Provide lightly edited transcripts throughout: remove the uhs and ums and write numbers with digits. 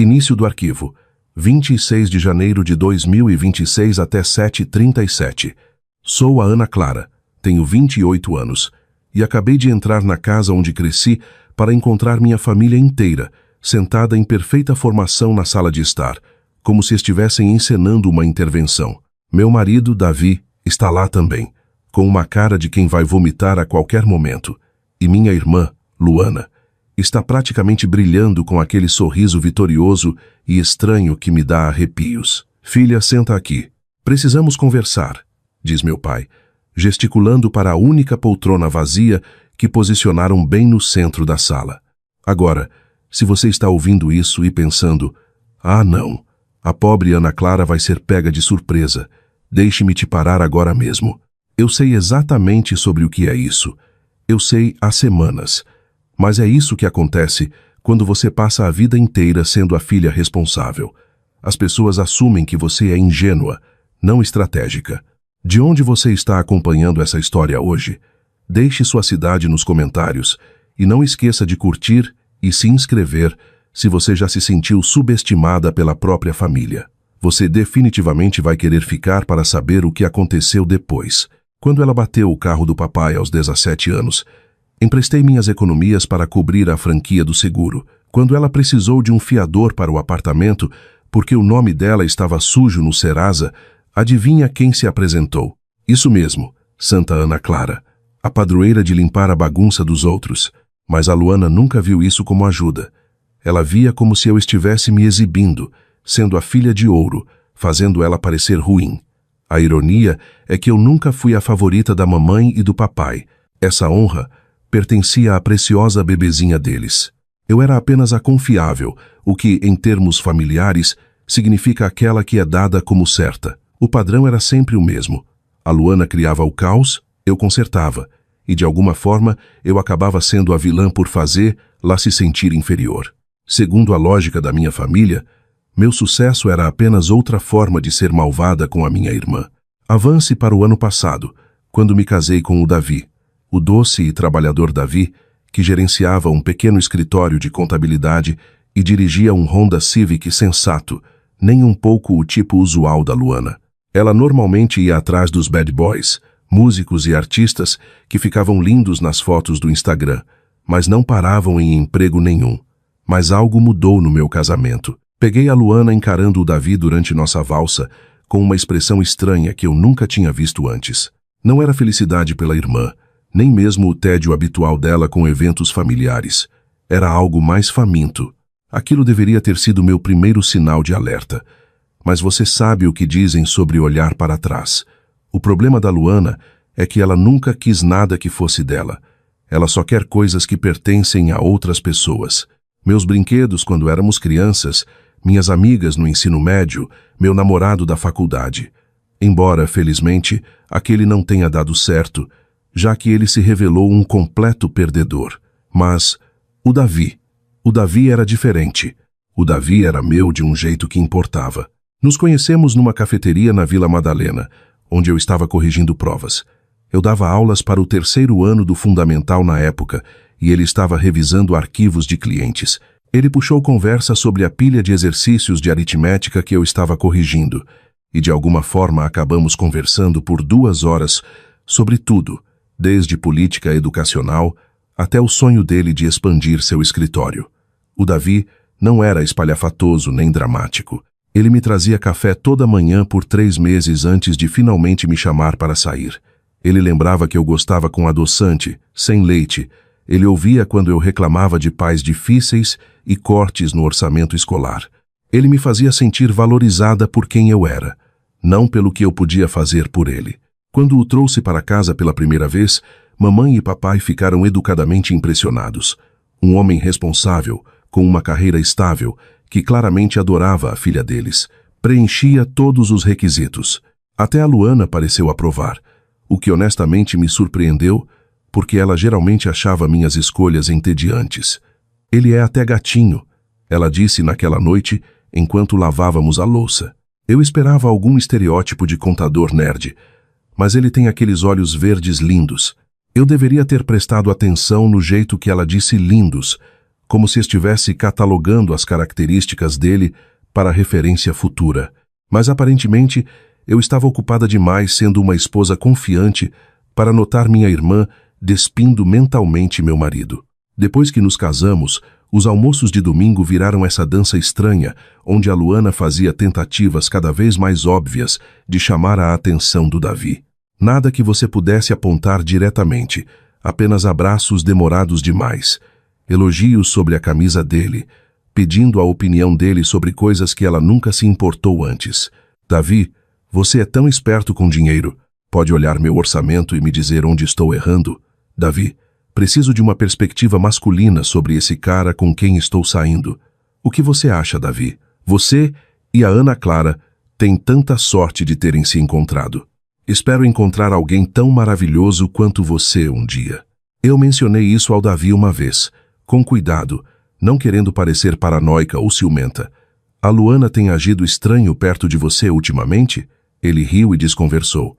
Início do arquivo. 26 de janeiro de 2026 até 7h37. Sou a Ana Clara, tenho 28 anos, e acabei de entrar na casa onde cresci para encontrar minha família inteira, sentada em perfeita formação na sala de estar, como se estivessem encenando uma intervenção. Meu marido, Davi, está lá também, com uma cara de quem vai vomitar a qualquer momento, e minha irmã, Luana, está praticamente brilhando com aquele sorriso vitorioso e estranho que me dá arrepios. Filha, senta aqui. Precisamos conversar, diz meu pai, gesticulando para a única poltrona vazia que posicionaram bem no centro da sala. Agora, se você está ouvindo isso e pensando, ah não, a pobre Ana Clara vai ser pega de surpresa, deixe-me te parar agora mesmo. Eu sei exatamente sobre o que é isso. Eu sei há semanas. Mas é isso que acontece quando você passa a vida inteira sendo a filha responsável. As pessoas assumem que você é ingênua, não estratégica. De onde você está acompanhando essa história hoje? Deixe sua cidade nos comentários e não esqueça de curtir e se inscrever se você já se sentiu subestimada pela própria família. Você definitivamente vai querer ficar para saber o que aconteceu depois. Quando ela bateu o carro do papai aos 17 anos, emprestei minhas economias para cobrir a franquia do seguro. Quando ela precisou de um fiador para o apartamento, porque o nome dela estava sujo no Serasa, adivinha quem se apresentou? Isso mesmo, Santa Ana Clara, a padroeira de limpar a bagunça dos outros. Mas a Luana nunca viu isso como ajuda. Ela via como se eu estivesse me exibindo, sendo a filha de ouro, fazendo ela parecer ruim. A ironia é que eu nunca fui a favorita da mamãe e do papai. Essa honra pertencia à preciosa bebezinha deles. Eu era apenas a confiável, o que, em termos familiares, significa aquela que é dada como certa. O padrão era sempre o mesmo. A Luana criava o caos, eu consertava, e de alguma forma eu acabava sendo a vilã por fazer-la se sentir inferior. Segundo a lógica da minha família, meu sucesso era apenas outra forma de ser malvada com a minha irmã. Avance para o ano passado, quando me casei com o Davi. O doce e trabalhador Davi, que gerenciava um pequeno escritório de contabilidade e dirigia um Honda Civic sensato, nem um pouco o tipo usual da Luana. Ela normalmente ia atrás dos bad boys, músicos e artistas que ficavam lindos nas fotos do Instagram, mas não paravam em emprego nenhum. Mas algo mudou no meu casamento. Peguei a Luana encarando o Davi durante nossa valsa, com uma expressão estranha que eu nunca tinha visto antes. Não era felicidade pela irmã, nem mesmo o tédio habitual dela com eventos familiares. Era algo mais faminto. Aquilo deveria ter sido meu primeiro sinal de alerta. Mas você sabe o que dizem sobre olhar para trás. O problema da Luana é que ela nunca quis nada que fosse dela. Ela só quer coisas que pertencem a outras pessoas. Meus brinquedos quando éramos crianças, minhas amigas no ensino médio, meu namorado da faculdade. Embora, felizmente, aquele não tenha dado certo, já que ele se revelou um completo perdedor. Mas o Davi era diferente. O Davi era meu de um jeito que importava. Nos conhecemos numa cafeteria na Vila Madalena, onde eu estava corrigindo provas. Eu dava aulas para o 3º ano do fundamental na época, e ele estava revisando arquivos de clientes. Ele puxou conversa sobre a pilha de exercícios de aritmética que eu estava corrigindo, e de alguma forma acabamos conversando por 2 horas sobre tudo, desde política educacional até o sonho dele de expandir seu escritório. O Davi não era espalhafatoso nem dramático. Ele me trazia café toda manhã por 3 meses antes de finalmente me chamar para sair. Ele lembrava que eu gostava com adoçante, sem leite. Ele ouvia quando eu reclamava de pais difíceis e cortes no orçamento escolar. Ele me fazia sentir valorizada por quem eu era, não pelo que eu podia fazer por ele. Quando o trouxe para casa pela primeira vez, mamãe e papai ficaram educadamente impressionados. Um homem responsável, com uma carreira estável, que claramente adorava a filha deles, preenchia todos os requisitos. Até a Luana pareceu aprovar, o que honestamente me surpreendeu, porque ela geralmente achava minhas escolhas entediantes. Ele é até gatinho, ela disse naquela noite, enquanto lavávamos a louça. Eu esperava algum estereótipo de contador nerd, mas ele tem aqueles olhos verdes lindos. Eu deveria ter prestado atenção no jeito que ela disse lindos, como se estivesse catalogando as características dele para referência futura. Mas aparentemente eu estava ocupada demais sendo uma esposa confiante para notar minha irmã despindo mentalmente meu marido. Depois que nos casamos, os almoços de domingo viraram essa dança estranha, onde a Luana fazia tentativas cada vez mais óbvias de chamar a atenção do Davi. Nada que você pudesse apontar diretamente, apenas abraços demorados demais, elogios sobre a camisa dele, pedindo a opinião dele sobre coisas que ela nunca se importou antes. Davi, você é tão esperto com dinheiro. Pode olhar meu orçamento e me dizer onde estou errando? Davi, preciso de uma perspectiva masculina sobre esse cara com quem estou saindo. O que você acha, Davi? Você e a Ana Clara têm tanta sorte de terem se encontrado. Espero encontrar alguém tão maravilhoso quanto você um dia. Eu mencionei isso ao Davi uma vez, com cuidado, não querendo parecer paranoica ou ciumenta. A Luana tem agido estranho perto de você ultimamente? Ele riu e desconversou.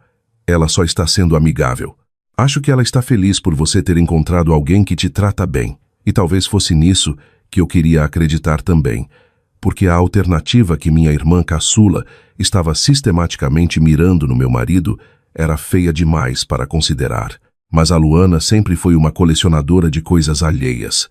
Ela só está sendo amigável. Acho que ela está feliz por você ter encontrado alguém que te trata bem. E talvez fosse nisso que eu queria acreditar também, porque a alternativa que minha irmã caçula estava sistematicamente mirando no meu marido era feia demais para considerar. Mas a Luana sempre foi uma colecionadora de coisas alheias.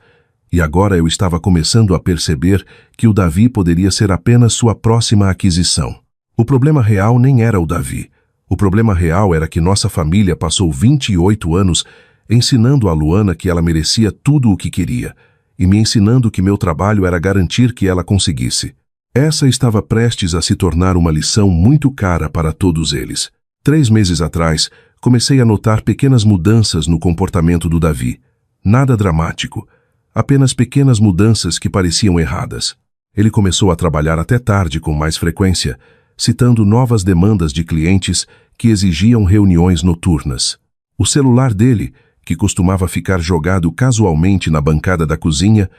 E agora eu estava começando a perceber que o Davi poderia ser apenas sua próxima aquisição. O problema real nem era o Davi. O problema real era que nossa família passou 28 anos ensinando a Luana que ela merecia tudo o que queria, e me ensinando que meu trabalho era garantir que ela conseguisse. Essa estava prestes a se tornar uma lição muito cara para todos eles. 3 meses atrás, comecei a notar pequenas mudanças no comportamento do Davi. Nada dramático, apenas pequenas mudanças que pareciam erradas. Ele começou a trabalhar até tarde com mais frequência, citando novas demandas de clientes que exigiam reuniões noturnas. O celular dele, que costumava ficar jogado casualmente na bancada da cozinha,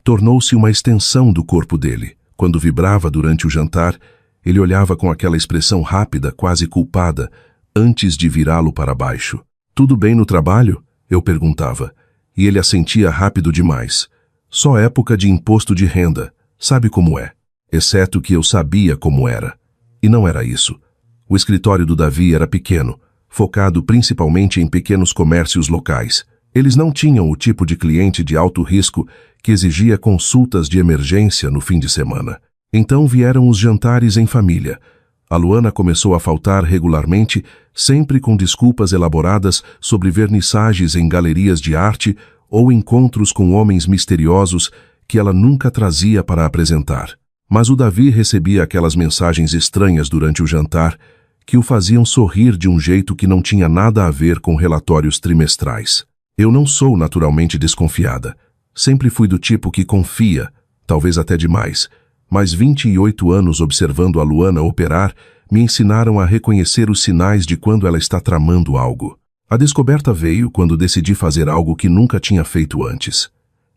tornou-se uma extensão do corpo dele. Quando vibrava durante o jantar, ele olhava com aquela expressão rápida, quase culpada, antes de virá-lo para baixo. "Tudo bem no trabalho?" eu perguntava, e ele assentia rápido demais. "Só época de imposto de renda, sabe como é?" Exceto que eu sabia como era. E não era isso. O escritório do Davi era pequeno, focado principalmente em pequenos comércios locais. Eles não tinham o tipo de cliente de alto risco que exigia consultas de emergência no fim de semana. Então vieram os jantares em família. A Luana começou a faltar regularmente, sempre com desculpas elaboradas sobre vernissagens em galerias de arte ou encontros com homens misteriosos que ela nunca trazia para apresentar. Mas o Davi recebia aquelas mensagens estranhas durante o jantar que o faziam sorrir de um jeito que não tinha nada a ver com relatórios trimestrais. Eu não sou naturalmente desconfiada. Sempre fui do tipo que confia, talvez até demais, mas 28 anos observando a Luana operar me ensinaram a reconhecer os sinais de quando ela está tramando algo. A descoberta veio quando decidi fazer algo que nunca tinha feito antes.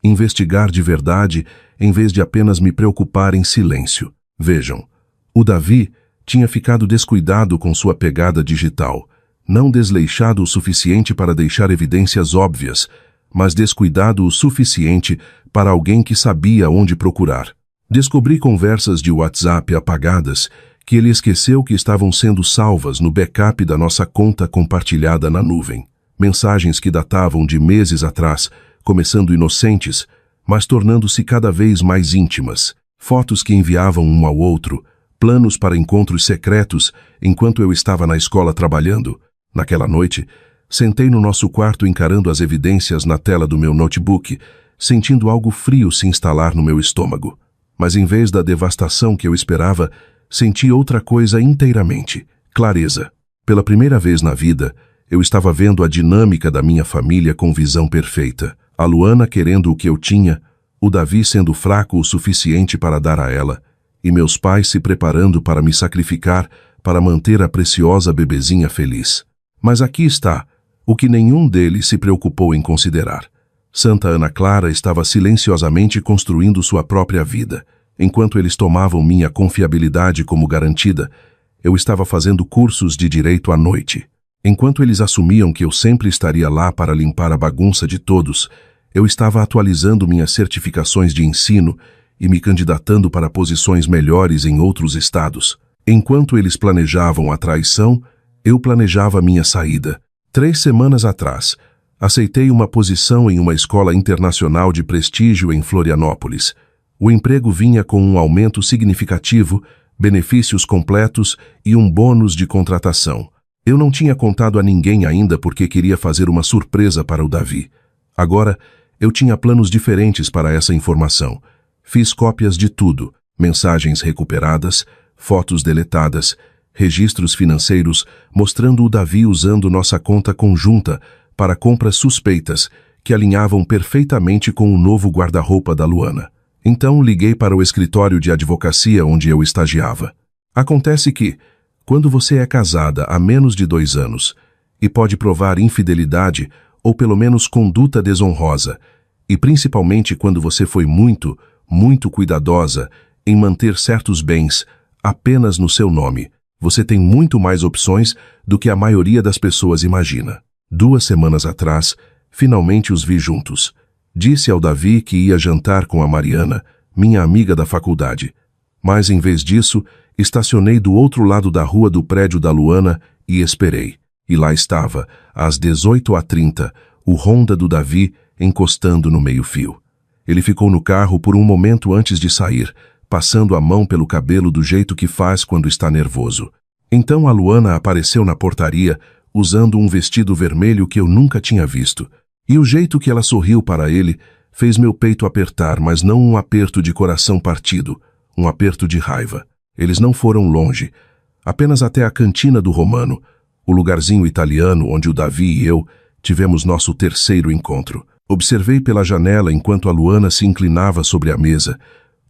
Investigar de verdade em vez de apenas me preocupar em silêncio. Vejam, o Davi tinha ficado descuidado com sua pegada digital, não desleixado o suficiente para deixar evidências óbvias, mas descuidado o suficiente para alguém que sabia onde procurar. Descobri conversas de WhatsApp apagadas que ele esqueceu que estavam sendo salvas no backup da nossa conta compartilhada na nuvem. Mensagens que datavam de meses atrás, começando inocentes, mas tornando-se cada vez mais íntimas. Fotos que enviavam um ao outro, planos para encontros secretos enquanto eu estava na escola trabalhando. Naquela noite, sentei no nosso quarto encarando as evidências na tela do meu notebook, sentindo algo frio se instalar no meu estômago. Mas em vez da devastação que eu esperava, senti outra coisa inteiramente: clareza. Pela primeira vez na vida, eu estava vendo a dinâmica da minha família com visão perfeita. A Luana querendo o que eu tinha, o Davi sendo fraco o suficiente para dar a ela, e meus pais se preparando para me sacrificar para manter a preciosa bebezinha feliz. Mas aqui está o que nenhum deles se preocupou em considerar. Santa Ana Clara estava silenciosamente construindo sua própria vida. Enquanto eles tomavam minha confiabilidade como garantida, eu estava fazendo cursos de direito à noite. Enquanto eles assumiam que eu sempre estaria lá para limpar a bagunça de todos, Eu estava atualizando minhas certificações de ensino e me candidatando para posições melhores em outros estados. Enquanto eles planejavam a traição, eu planejava minha saída. 3 semanas atrás, aceitei uma posição em uma escola internacional de prestígio em Florianópolis. O emprego vinha com um aumento significativo, benefícios completos e um bônus de contratação. Eu não tinha contado a ninguém ainda porque queria fazer uma surpresa para o Davi. Agora, eu tinha planos diferentes para essa informação. Fiz cópias de tudo, mensagens recuperadas, fotos deletadas, registros financeiros mostrando o Davi usando nossa conta conjunta para compras suspeitas que alinhavam perfeitamente com o novo guarda-roupa da Luana. Então liguei para o escritório de advocacia onde eu estagiava. Acontece que, quando você é casada há menos de 2 anos e pode provar infidelidade ou pelo menos conduta desonrosa, e principalmente quando você foi muito cuidadosa em manter certos bens apenas no seu nome, você tem muito mais opções do que a maioria das pessoas imagina. 2 semanas atrás, finalmente os vi juntos. Disse ao Davi que ia jantar com a Mariana, minha amiga da faculdade. Mas, em vez disso, estacionei do outro lado da rua do prédio da Luana e esperei. E lá estava, às 18h30, o Honda do Davi encostando no meio-fio. Ele ficou no carro por um momento antes de sair, passando a mão pelo cabelo do jeito que faz quando está nervoso. Então a Luana apareceu na portaria, usando um vestido vermelho que eu nunca tinha visto. E o jeito que ela sorriu para ele fez meu peito apertar, mas não um aperto de coração partido, um aperto de raiva. Eles não foram longe, apenas até a cantina do Romano, o lugarzinho italiano onde o Davi e eu tivemos nosso 3º encontro. Observei pela janela enquanto a Luana se inclinava sobre a mesa,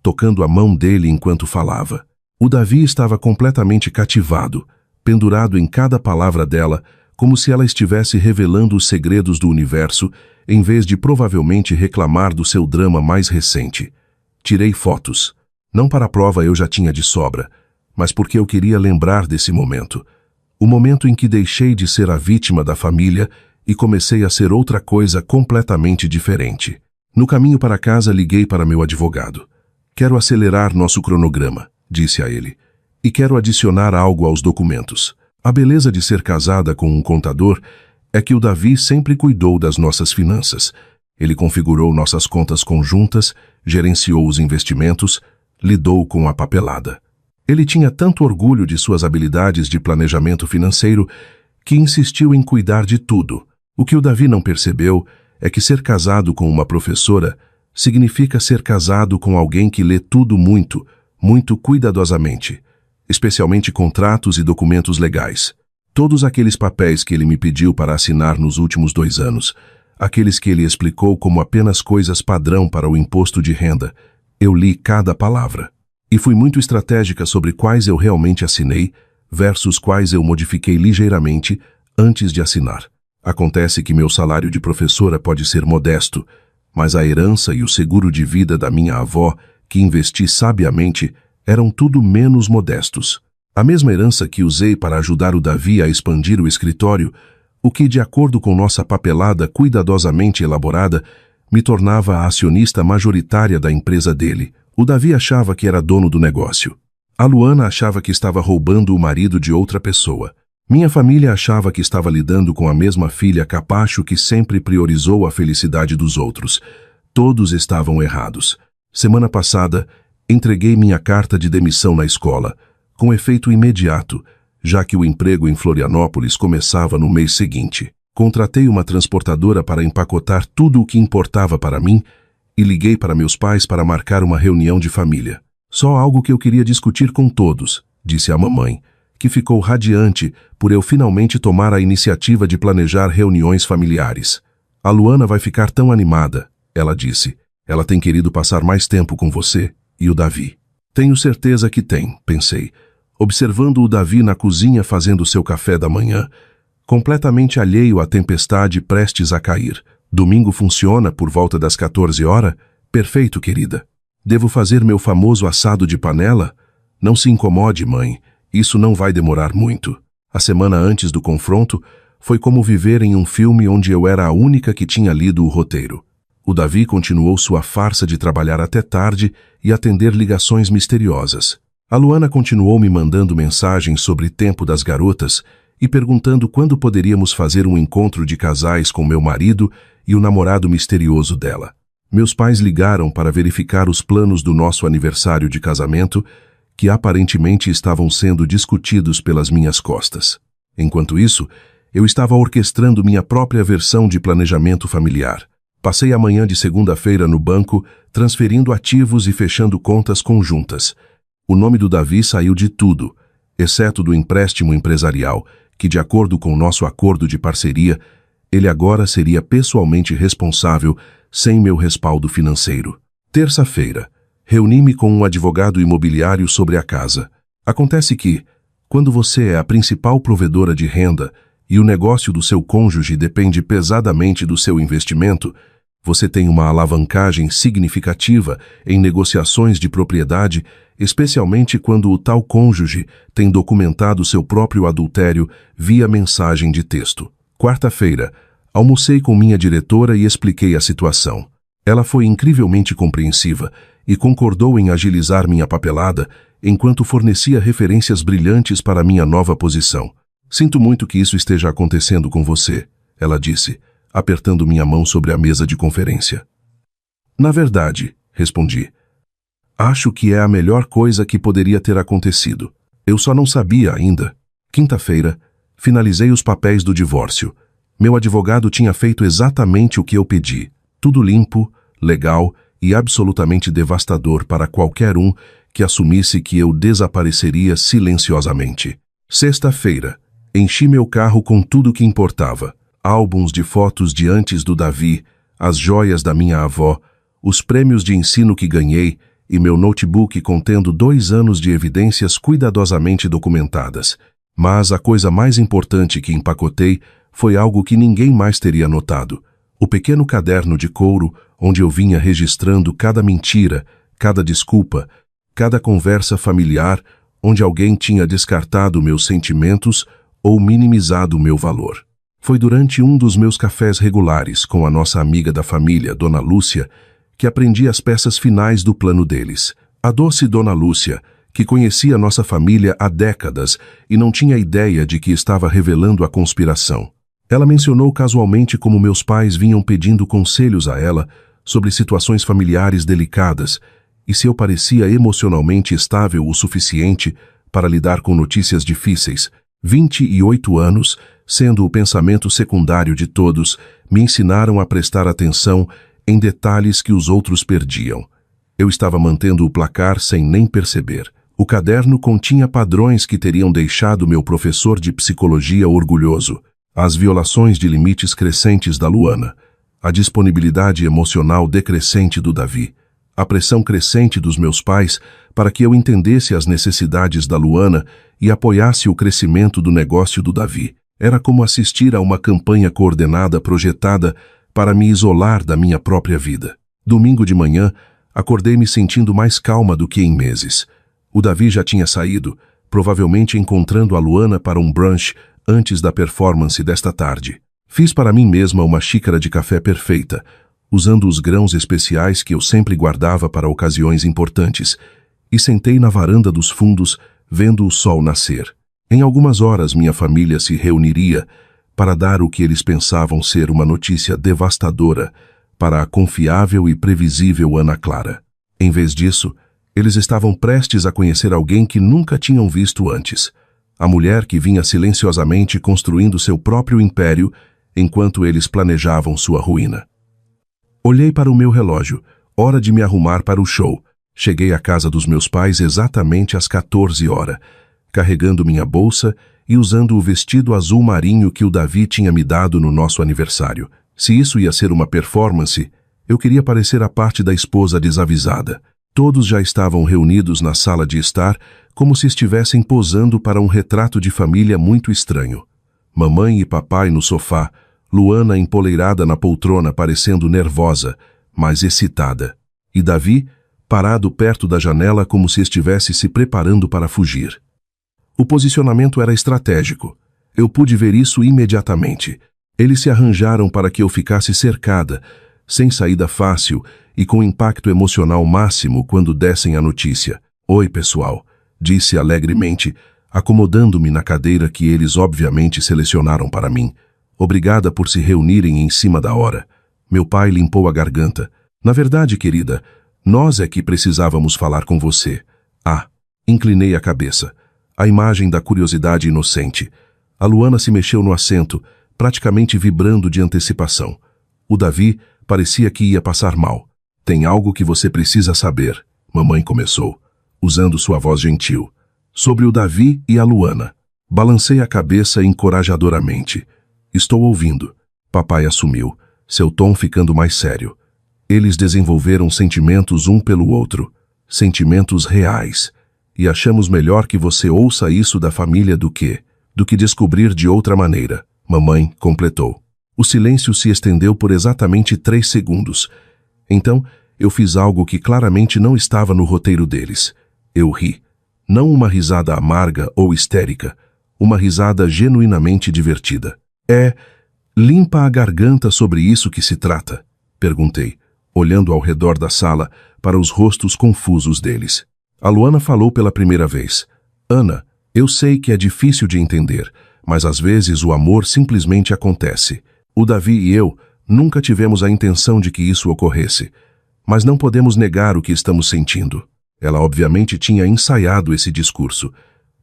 tocando a mão dele enquanto falava. O Davi estava completamente cativado, pendurado em cada palavra dela, como se ela estivesse revelando os segredos do universo, em vez de provavelmente reclamar do seu drama mais recente. Tirei fotos. Não para a prova, eu já tinha de sobra, mas porque eu queria lembrar desse momento. O momento em que deixei de ser a vítima da família e comecei a ser outra coisa completamente diferente. No caminho para casa, liguei para meu advogado. Quero acelerar nosso cronograma, disse a ele, e quero adicionar algo aos documentos. A beleza de ser casada com um contador é que o Davi sempre cuidou das nossas finanças. Ele configurou nossas contas conjuntas, gerenciou os investimentos, lidou com a papelada. Ele tinha tanto orgulho de suas habilidades de planejamento financeiro que insistiu em cuidar de tudo. O que o Davi não percebeu é que ser casado com uma professora significa ser casado com alguém que lê tudo muito cuidadosamente, especialmente contratos e documentos legais. Todos aqueles papéis que ele me pediu para assinar nos últimos 2 anos, aqueles que ele explicou como apenas coisas padrão para o imposto de renda, eu li cada palavra. E fui muito estratégica sobre quais eu realmente assinei versus quais eu modifiquei ligeiramente antes de assinar. Acontece que meu salário de professora pode ser modesto, mas a herança e o seguro de vida da minha avó, que investi sabiamente, eram tudo menos modestos. A mesma herança que usei para ajudar o Davi a expandir o escritório, o que, de acordo com nossa papelada cuidadosamente elaborada, me tornava a acionista majoritária da empresa dele. O Davi achava que era dono do negócio. A Luana achava que estava roubando o marido de outra pessoa. Minha família achava que estava lidando com a mesma filha capacho que sempre priorizou a felicidade dos outros. Todos estavam errados. Semana passada, entreguei minha carta de demissão na escola, com efeito imediato, já que o emprego em Florianópolis começava no mês seguinte. Contratei uma transportadora para empacotar tudo o que importava para mim e liguei para meus pais para marcar uma reunião de família. Só algo que eu queria discutir com todos, disse a mamãe, que ficou radiante por eu finalmente tomar a iniciativa de planejar reuniões familiares. A Luana vai ficar tão animada, ela disse. Ela tem querido passar mais tempo com você e o Davi. Tenho certeza que tem, pensei, observando o Davi na cozinha fazendo seu café da manhã, completamente alheio à tempestade prestes a cair. Domingo funciona por volta das 14 horas? Perfeito, querida. Devo fazer meu famoso assado de panela? Não se incomode, mãe. Isso não vai demorar muito. A semana antes do confronto foi como viver em um filme onde eu era a única que tinha lido o roteiro. O Davi continuou sua farsa de trabalhar até tarde e atender ligações misteriosas. A Luana continuou me mandando mensagens sobre tempo das garotas e perguntando quando poderíamos fazer um encontro de casais com meu marido e o namorado misterioso dela. Meus pais ligaram para verificar os planos do nosso aniversário de casamento, que aparentemente estavam sendo discutidos pelas minhas costas. Enquanto isso, eu estava orquestrando minha própria versão de planejamento familiar. Passei a manhã de segunda-feira no banco, transferindo ativos e fechando contas conjuntas. O nome do Davi saiu de tudo, exceto do empréstimo empresarial, que, de acordo com nosso acordo de parceria, ele agora seria pessoalmente responsável sem meu respaldo financeiro. Terça-feira, reuni-me com um advogado imobiliário sobre a casa. Acontece que, quando você é a principal provedora de renda e o negócio do seu cônjuge depende pesadamente do seu investimento, você tem uma alavancagem significativa em negociações de propriedade, especialmente quando o tal cônjuge tem documentado seu próprio adultério via mensagem de texto. Quarta-feira, almocei com minha diretora e expliquei a situação. Ela foi incrivelmente compreensiva e concordou em agilizar minha papelada enquanto fornecia referências brilhantes para minha nova posição. Sinto muito que isso esteja acontecendo com você, ela disse, apertando minha mão sobre a mesa de conferência. Na verdade, respondi, acho que é a melhor coisa que poderia ter acontecido. Eu só não sabia ainda. Quinta-feira, finalizei os papéis do divórcio. Meu advogado tinha feito exatamente o que eu pedi. Tudo limpo, legal e absolutamente devastador para qualquer um que assumisse que eu desapareceria silenciosamente. Sexta-feira, enchi meu carro com tudo que importava. Álbuns de fotos de antes do Davi, as joias da minha avó, os prêmios de ensino que ganhei e meu notebook contendo 2 anos de evidências cuidadosamente documentadas. Mas a coisa mais importante que empacotei foi algo que ninguém mais teria notado. O pequeno caderno de couro onde eu vinha registrando cada mentira, cada desculpa, cada conversa familiar onde alguém tinha descartado meus sentimentos ou minimizado o meu valor. Foi durante um dos meus cafés regulares com a nossa amiga da família, Dona Lúcia, que aprendi as peças finais do plano deles. A doce Dona Lúcia, que conhecia nossa família há décadas e não tinha ideia de que estava revelando a conspiração. Ela mencionou casualmente como meus pais vinham pedindo conselhos a ela sobre situações familiares delicadas e se eu parecia emocionalmente estável o suficiente para lidar com notícias difíceis. 28 anos, sendo o pensamento secundário de todos, me ensinaram a prestar atenção em detalhes que os outros perdiam. Eu estava mantendo o placar sem nem perceber. O caderno continha padrões que teriam deixado meu professor de psicologia orgulhoso. As violações de limites crescentes da Luana, a disponibilidade emocional decrescente do Davi, a pressão crescente dos meus pais para que eu entendesse as necessidades da Luana e apoiasse o crescimento do negócio do Davi. Era como assistir a uma campanha coordenada projetada para me isolar da minha própria vida. Domingo de manhã, acordei me sentindo mais calma do que em meses. O Davi já tinha saído, provavelmente encontrando a Luana para um brunch antes da performance desta tarde. Fiz para mim mesma uma xícara de café perfeita, usando os grãos especiais que eu sempre guardava para ocasiões importantes, e sentei na varanda dos fundos, vendo o sol nascer. Em algumas horas minha família se reuniria para dar o que eles pensavam ser uma notícia devastadora para a confiável e previsível Ana Clara. Em vez disso, eles estavam prestes a conhecer alguém que nunca tinham visto antes. A mulher que vinha silenciosamente construindo seu próprio império enquanto eles planejavam sua ruína. Olhei para o meu relógio, hora de me arrumar para o show. Cheguei à casa dos meus pais exatamente às 14 horas, carregando minha bolsa e usando o vestido azul marinho que o Davi tinha me dado no nosso aniversário. Se isso ia ser uma performance, eu queria parecer a parte da esposa desavisada. Todos já estavam reunidos na sala de estar, como se estivessem posando para um retrato de família muito estranho. Mamãe e papai no sofá, Luana empoleirada na poltrona parecendo nervosa, mas excitada. E Davi, parado perto da janela como se estivesse se preparando para fugir. O posicionamento era estratégico. Eu pude ver isso imediatamente. Eles se arranjaram para que eu ficasse cercada, sem saída fácil e com impacto emocional máximo quando dessem a notícia. Oi, pessoal, disse alegremente, acomodando-me na cadeira que eles obviamente selecionaram para mim. Obrigada por se reunirem em cima da hora. Meu pai limpou a garganta. Na verdade, querida, nós é que precisávamos falar com você. Ah, inclinei a cabeça. A imagem da curiosidade inocente. A Luana se mexeu no assento, praticamente vibrando de antecipação. O Davi parecia que ia passar mal. Tem algo que você precisa saber, mamãe começou, usando sua voz gentil. Sobre o Davi e a Luana. Balancei a cabeça encorajadoramente. Estou ouvindo. Papai assumiu, seu tom ficando mais sério. Eles desenvolveram sentimentos um pelo outro. Sentimentos reais. E achamos melhor que você ouça isso da família do que descobrir de outra maneira, mamãe completou. O silêncio se estendeu por exatamente 3 segundos. Então, eu fiz algo que claramente não estava no roteiro deles. Eu ri. Não uma risada amarga ou histérica, uma risada genuinamente divertida. Limpa a garganta sobre isso que se trata? Perguntei, olhando ao redor da sala para os rostos confusos deles. A Luana falou pela primeira vez. Ana, eu sei que é difícil de entender, mas às vezes o amor simplesmente acontece. O Davi e eu nunca tivemos a intenção de que isso ocorresse, mas não podemos negar o que estamos sentindo. Ela obviamente tinha ensaiado esse discurso.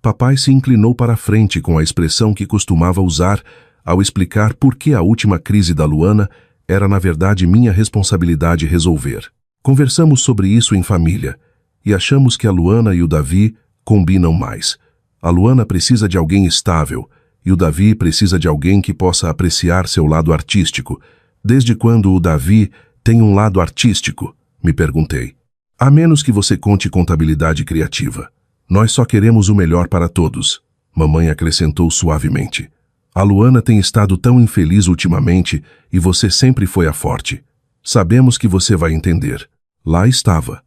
Papai se inclinou para a frente com a expressão que costumava usar ao explicar por que a última crise da Luana era na verdade minha responsabilidade resolver. Conversamos sobre isso em família e achamos que a Luana e o Davi combinam mais. A Luana precisa de alguém estável e o Davi precisa de alguém que possa apreciar seu lado artístico. Desde quando o Davi tem um lado artístico? Me perguntei. A menos que você conte contabilidade criativa. Nós só queremos o melhor para todos, mamãe acrescentou suavemente. A Luana tem estado tão infeliz ultimamente e você sempre foi a forte. Sabemos que você vai entender. Lá estava.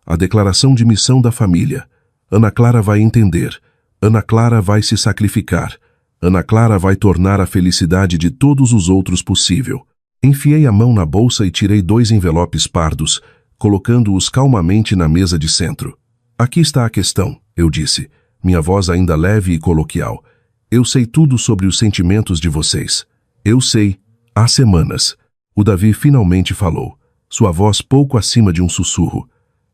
A declaração de missão da família. Ana Clara vai entender. Ana Clara vai se sacrificar. Ana Clara vai tornar a felicidade de todos os outros possível. Enfiei a mão na bolsa e tirei 2 envelopes pardos, colocando-os calmamente na mesa de centro. Aqui está a questão, eu disse, minha voz ainda leve e coloquial. Eu sei tudo sobre os sentimentos de vocês. Eu sei, há semanas. O Davi finalmente falou, sua voz pouco acima de um sussurro.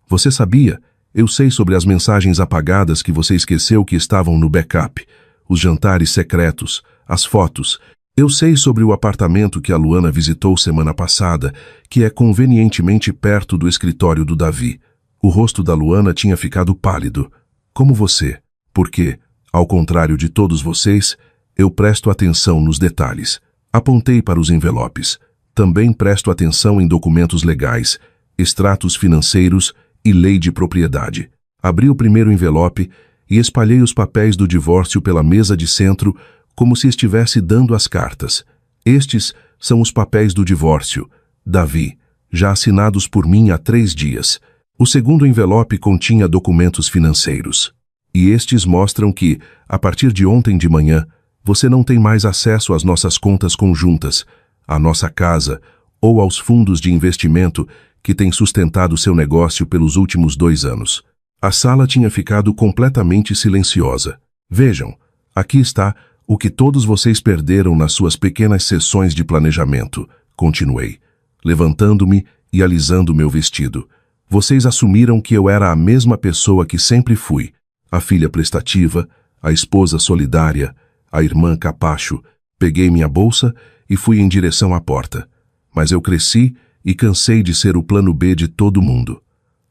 Você sabia? Eu sei sobre as mensagens apagadas que você esqueceu que estavam no backup, os jantares secretos, as fotos. Eu sei sobre o apartamento que a Luana visitou semana passada, que é convenientemente perto do escritório do Davi. O rosto da Luana tinha ficado pálido, como você, porque, ao contrário de todos vocês, eu presto atenção nos detalhes. Apontei para os envelopes. Também presto atenção em documentos legais, extratos financeiros e lei de propriedade. Abri o primeiro envelope e espalhei os papéis do divórcio pela mesa de centro como se estivesse dando as cartas. Estes são os papéis do divórcio, Davi, já assinados por mim há 3 dias. O segundo envelope continha documentos financeiros. E estes mostram que, a partir de ontem de manhã, você não tem mais acesso às nossas contas conjuntas, à nossa casa ou aos fundos de investimento que têm sustentado seu negócio pelos últimos 2 anos. A sala tinha ficado completamente silenciosa. Vejam, aqui está o que todos vocês perderam nas suas pequenas sessões de planejamento, continuei, levantando-me e alisando meu vestido. Vocês assumiram que eu era a mesma pessoa que sempre fui, a filha prestativa, a esposa solidária, a irmã capacho. Peguei minha bolsa e fui em direção à porta. Mas eu cresci e cansei de ser o plano B de todo mundo.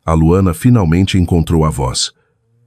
A Luana finalmente encontrou a voz.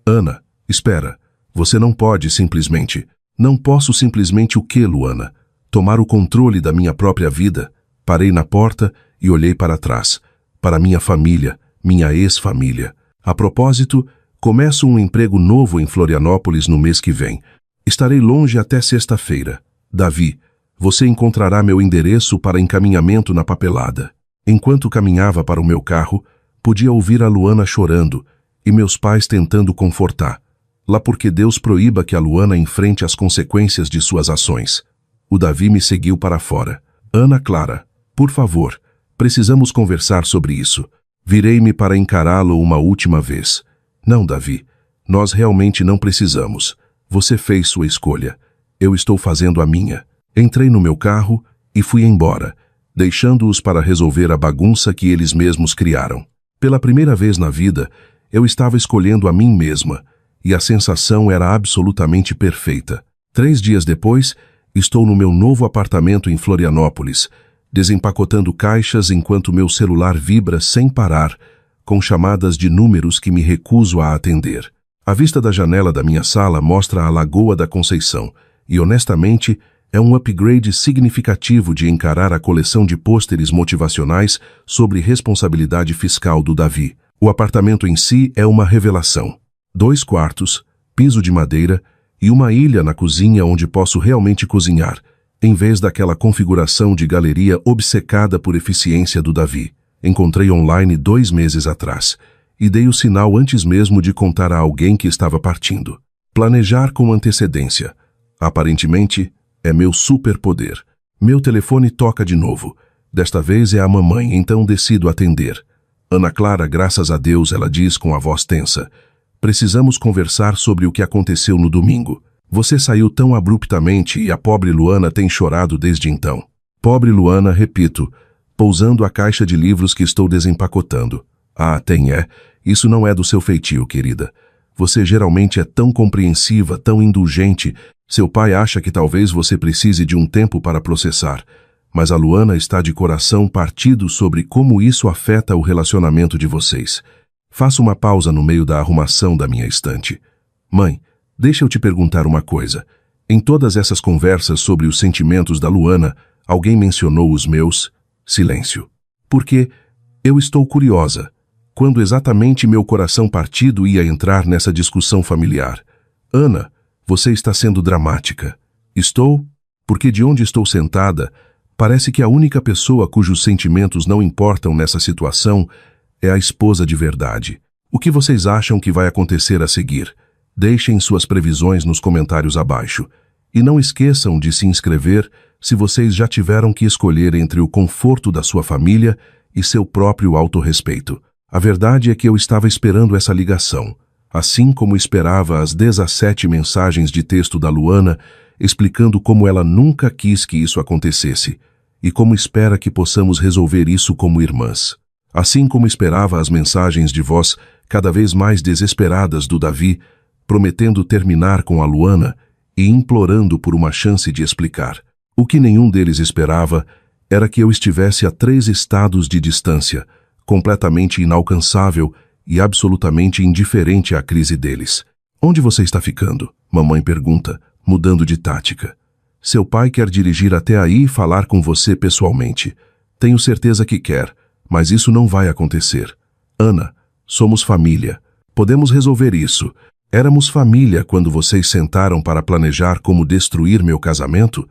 Ana, espera, você não pode simplesmente... Não posso simplesmente o quê, Luana? Tomar o controle da minha própria vida? Parei na porta e olhei para trás. Para minha família, minha ex-família. A propósito, começo um emprego novo em Florianópolis no mês que vem. Estarei longe até sexta-feira. Davi, você encontrará meu endereço para encaminhamento na papelada. Enquanto caminhava para o meu carro, podia ouvir a Luana chorando e meus pais tentando confortar. Lá porque Deus proíba que a Luana enfrente as consequências de suas ações. O Davi me seguiu para fora. Ana Clara, por favor, Precisamos conversar sobre isso. Virei-me para encará-lo uma última vez. Não, Davi. Nós realmente não precisamos. Você fez sua escolha. Eu estou fazendo a minha. Entrei no meu carro e fui embora, deixando-os para resolver a bagunça que eles mesmos criaram. Pela primeira vez na vida, eu estava escolhendo a mim mesma, e a sensação era absolutamente perfeita. 3 dias depois, estou no meu novo apartamento em Florianópolis, desempacotando caixas enquanto meu celular vibra sem parar, com chamadas de números que me recuso a atender. A vista da janela da minha sala mostra a Lagoa da Conceição, e honestamente, é um upgrade significativo de encarar a coleção de pôsteres motivacionais sobre responsabilidade fiscal do Davi. O apartamento em si é uma revelação. 2 quartos, piso de madeira e uma ilha na cozinha onde posso realmente cozinhar, em vez daquela configuração de galeria obcecada por eficiência do Davi. Encontrei online 2 meses atrás e dei o sinal antes mesmo de contar a alguém que estava partindo. Planejar com antecedência. Aparentemente, é meu superpoder. Meu telefone toca de novo. Desta vez é a mamãe, então decido atender. Ana Clara, graças a Deus, ela diz com a voz tensa. Precisamos conversar sobre o que aconteceu no domingo. Você saiu tão abruptamente e a pobre Luana tem chorado desde então. Pobre Luana, repito, pousando a caixa de livros que estou desempacotando. Ah, tem é. Isso não é do seu feitio, querida. Você geralmente é tão compreensiva, tão indulgente. Seu pai acha que talvez você precise de um tempo para processar. Mas a Luana está de coração partido sobre como isso afeta o relacionamento de vocês. Faço uma pausa no meio da arrumação da minha estante. Mãe, deixa eu te perguntar uma coisa. Em todas essas conversas sobre os sentimentos da Luana, alguém mencionou os meus? Silêncio. Porque eu estou curiosa. Quando exatamente meu coração partido ia entrar nessa discussão familiar? Ana, você está sendo dramática. Estou? Porque de onde estou sentada, parece que a única pessoa cujos sentimentos não importam nessa situação é a esposa de verdade. O que vocês acham que vai acontecer a seguir? Deixem suas previsões nos comentários abaixo. E não esqueçam de se inscrever se vocês já tiveram que escolher entre o conforto da sua família e seu próprio autorrespeito. A verdade é que eu estava esperando essa ligação, assim como esperava as 17 mensagens de texto da Luana explicando como ela nunca quis que isso acontecesse e como espera que possamos resolver isso como irmãs. Assim como esperava as mensagens de voz cada vez mais desesperadas do Davi, prometendo terminar com a Luana e implorando por uma chance de explicar. O que nenhum deles esperava era que eu estivesse a 3 estados de distância, completamente inalcançável e absolutamente indiferente à crise deles. Onde você está ficando? Mamãe pergunta, mudando de tática. Seu pai quer dirigir até aí e falar com você pessoalmente. Tenho certeza que quer, mas isso não vai acontecer. Ana, somos família. Podemos resolver isso. Éramos família quando vocês sentaram para planejar como destruir meu casamento?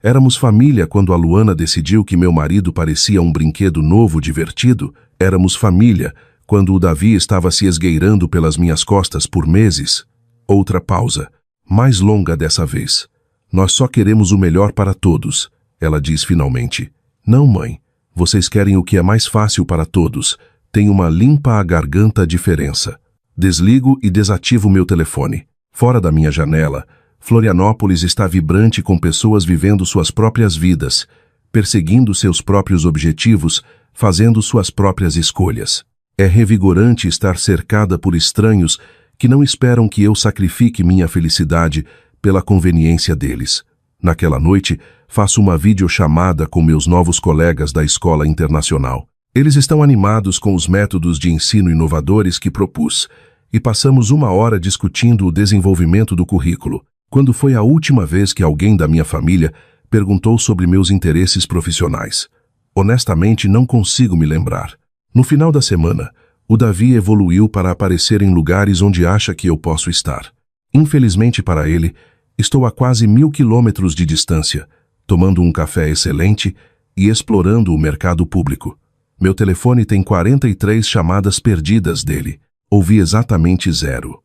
Éramos família quando a Luana decidiu que meu marido parecia um brinquedo novo divertido? Éramos família quando o Davi estava se esgueirando pelas minhas costas por meses? Outra pausa, mais longa dessa vez. Nós só queremos o melhor para todos, ela diz finalmente. Não, mãe. Vocês querem o que é mais fácil para todos. Tem uma limpa-a-garganta diferença. Desligo e desativo meu telefone. Fora da minha janela, Florianópolis está vibrante com pessoas vivendo suas próprias vidas, perseguindo seus próprios objetivos, fazendo suas próprias escolhas. É revigorante estar cercada por estranhos que não esperam que eu sacrifique minha felicidade pela conveniência deles. Naquela noite, faço uma videochamada com meus novos colegas da escola internacional. Eles estão animados com os métodos de ensino inovadores que propus, e passamos 1 hora discutindo o desenvolvimento do currículo. Quando foi a última vez que alguém da minha família perguntou sobre meus interesses profissionais? Honestamente, não consigo me lembrar. No final da semana, o Davi evoluiu para aparecer em lugares onde acha que eu posso estar. Infelizmente para ele, estou a quase 1000 quilômetros de distância, tomando um café excelente e explorando o mercado público. Meu telefone tem 43 chamadas perdidas dele. Ouvi exatamente 0.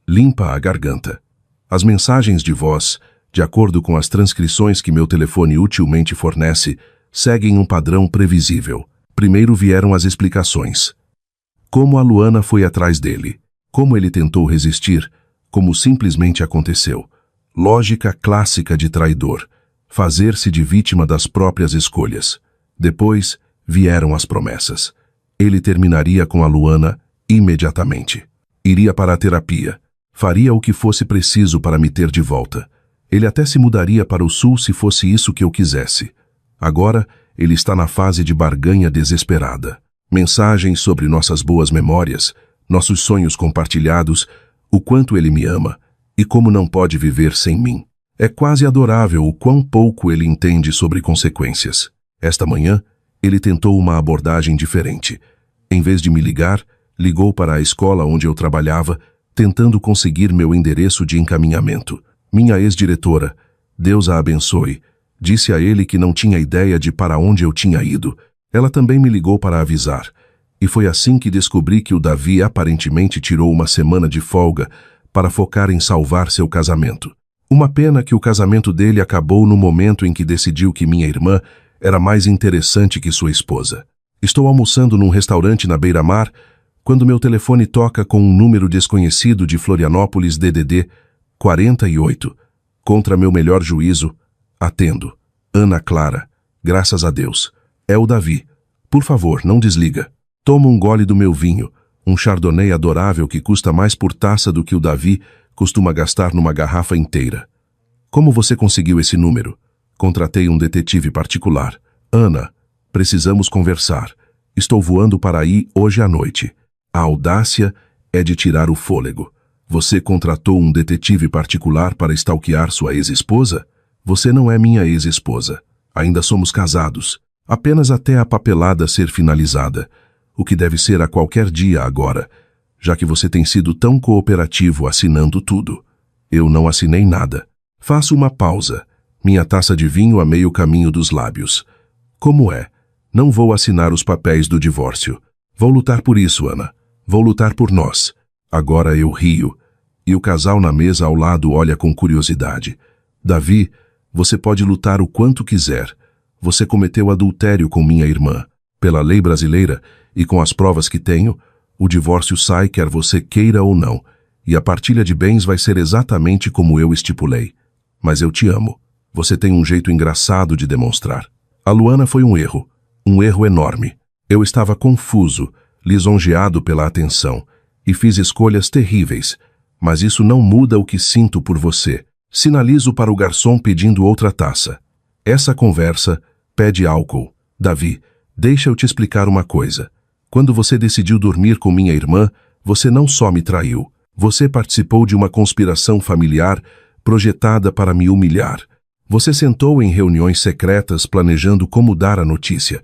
Limpa a garganta. As mensagens de voz, de acordo com as transcrições que meu telefone utilmente fornece, seguem um padrão previsível. Primeiro vieram as explicações. Como a Luana foi atrás dele, como ele tentou resistir, como simplesmente aconteceu. Lógica clássica de traidor, fazer-se de vítima das próprias escolhas. Depois vieram as promessas. Ele terminaria com a Luana imediatamente. Iria para a terapia. Faria o que fosse preciso para me ter de volta. Ele até se mudaria para o sul se fosse isso que eu quisesse. Agora, ele está na fase de barganha desesperada. Mensagens sobre nossas boas memórias, nossos sonhos compartilhados, o quanto ele me ama e como não pode viver sem mim. É quase adorável o quão pouco ele entende sobre consequências. Esta manhã, ele tentou uma abordagem diferente. Em vez de me ligar, ligou para a escola onde eu trabalhava, tentando conseguir meu endereço de encaminhamento. Minha ex-diretora, Deus a abençoe, disse a ele que não tinha ideia de para onde eu tinha ido. Ela também me ligou para avisar. E foi assim que descobri que o Davi aparentemente tirou uma semana de folga para focar em salvar seu casamento. Uma pena que o casamento dele acabou no momento em que decidiu que minha irmã era mais interessante que sua esposa. Estou almoçando num restaurante na beira-mar quando meu telefone toca com um número desconhecido de Florianópolis DDD 48. Contra meu melhor juízo, atendo. Ana Clara. Graças a Deus. É o Davi. Por favor, não desliga. Tomo um gole do meu vinho, um chardonnay adorável que custa mais por taça do que o Davi costuma gastar numa garrafa inteira. Como você conseguiu esse número? Contratei um detetive particular. Ana, precisamos conversar. Estou voando para aí hoje à noite. A audácia é de tirar o fôlego. Você contratou um detetive particular para stalkear sua ex-esposa? Você não é minha ex-esposa. Ainda somos casados. Apenas até a papelada ser finalizada, o que deve ser a qualquer dia agora, já que você tem sido tão cooperativo assinando tudo. Eu não assinei nada. Faço uma pausa, minha taça de vinho a meio caminho dos lábios. Como é? Não vou assinar os papéis do divórcio. Vou lutar por isso, Ana. Vou lutar por nós. Agora eu rio. E o casal na mesa ao lado olha com curiosidade. Davi, você pode lutar o quanto quiser. Você cometeu adultério com minha irmã. Pela lei brasileira, e com as provas que tenho, o divórcio sai quer você queira ou não, e a partilha de bens vai ser exatamente como eu estipulei. Mas eu te amo. Você tem um jeito engraçado de demonstrar. A Luana foi um erro enorme. Eu estava confuso, lisonjeado pela atenção, e fiz escolhas terríveis, mas isso não muda o que sinto por você. Sinalizo para o garçom pedindo outra taça. Essa conversa pede álcool. Davi, deixa eu te explicar uma coisa. Quando você decidiu dormir com minha irmã, você não só me traiu. Você participou de uma conspiração familiar projetada para me humilhar. Você sentou em reuniões secretas planejando como dar a notícia.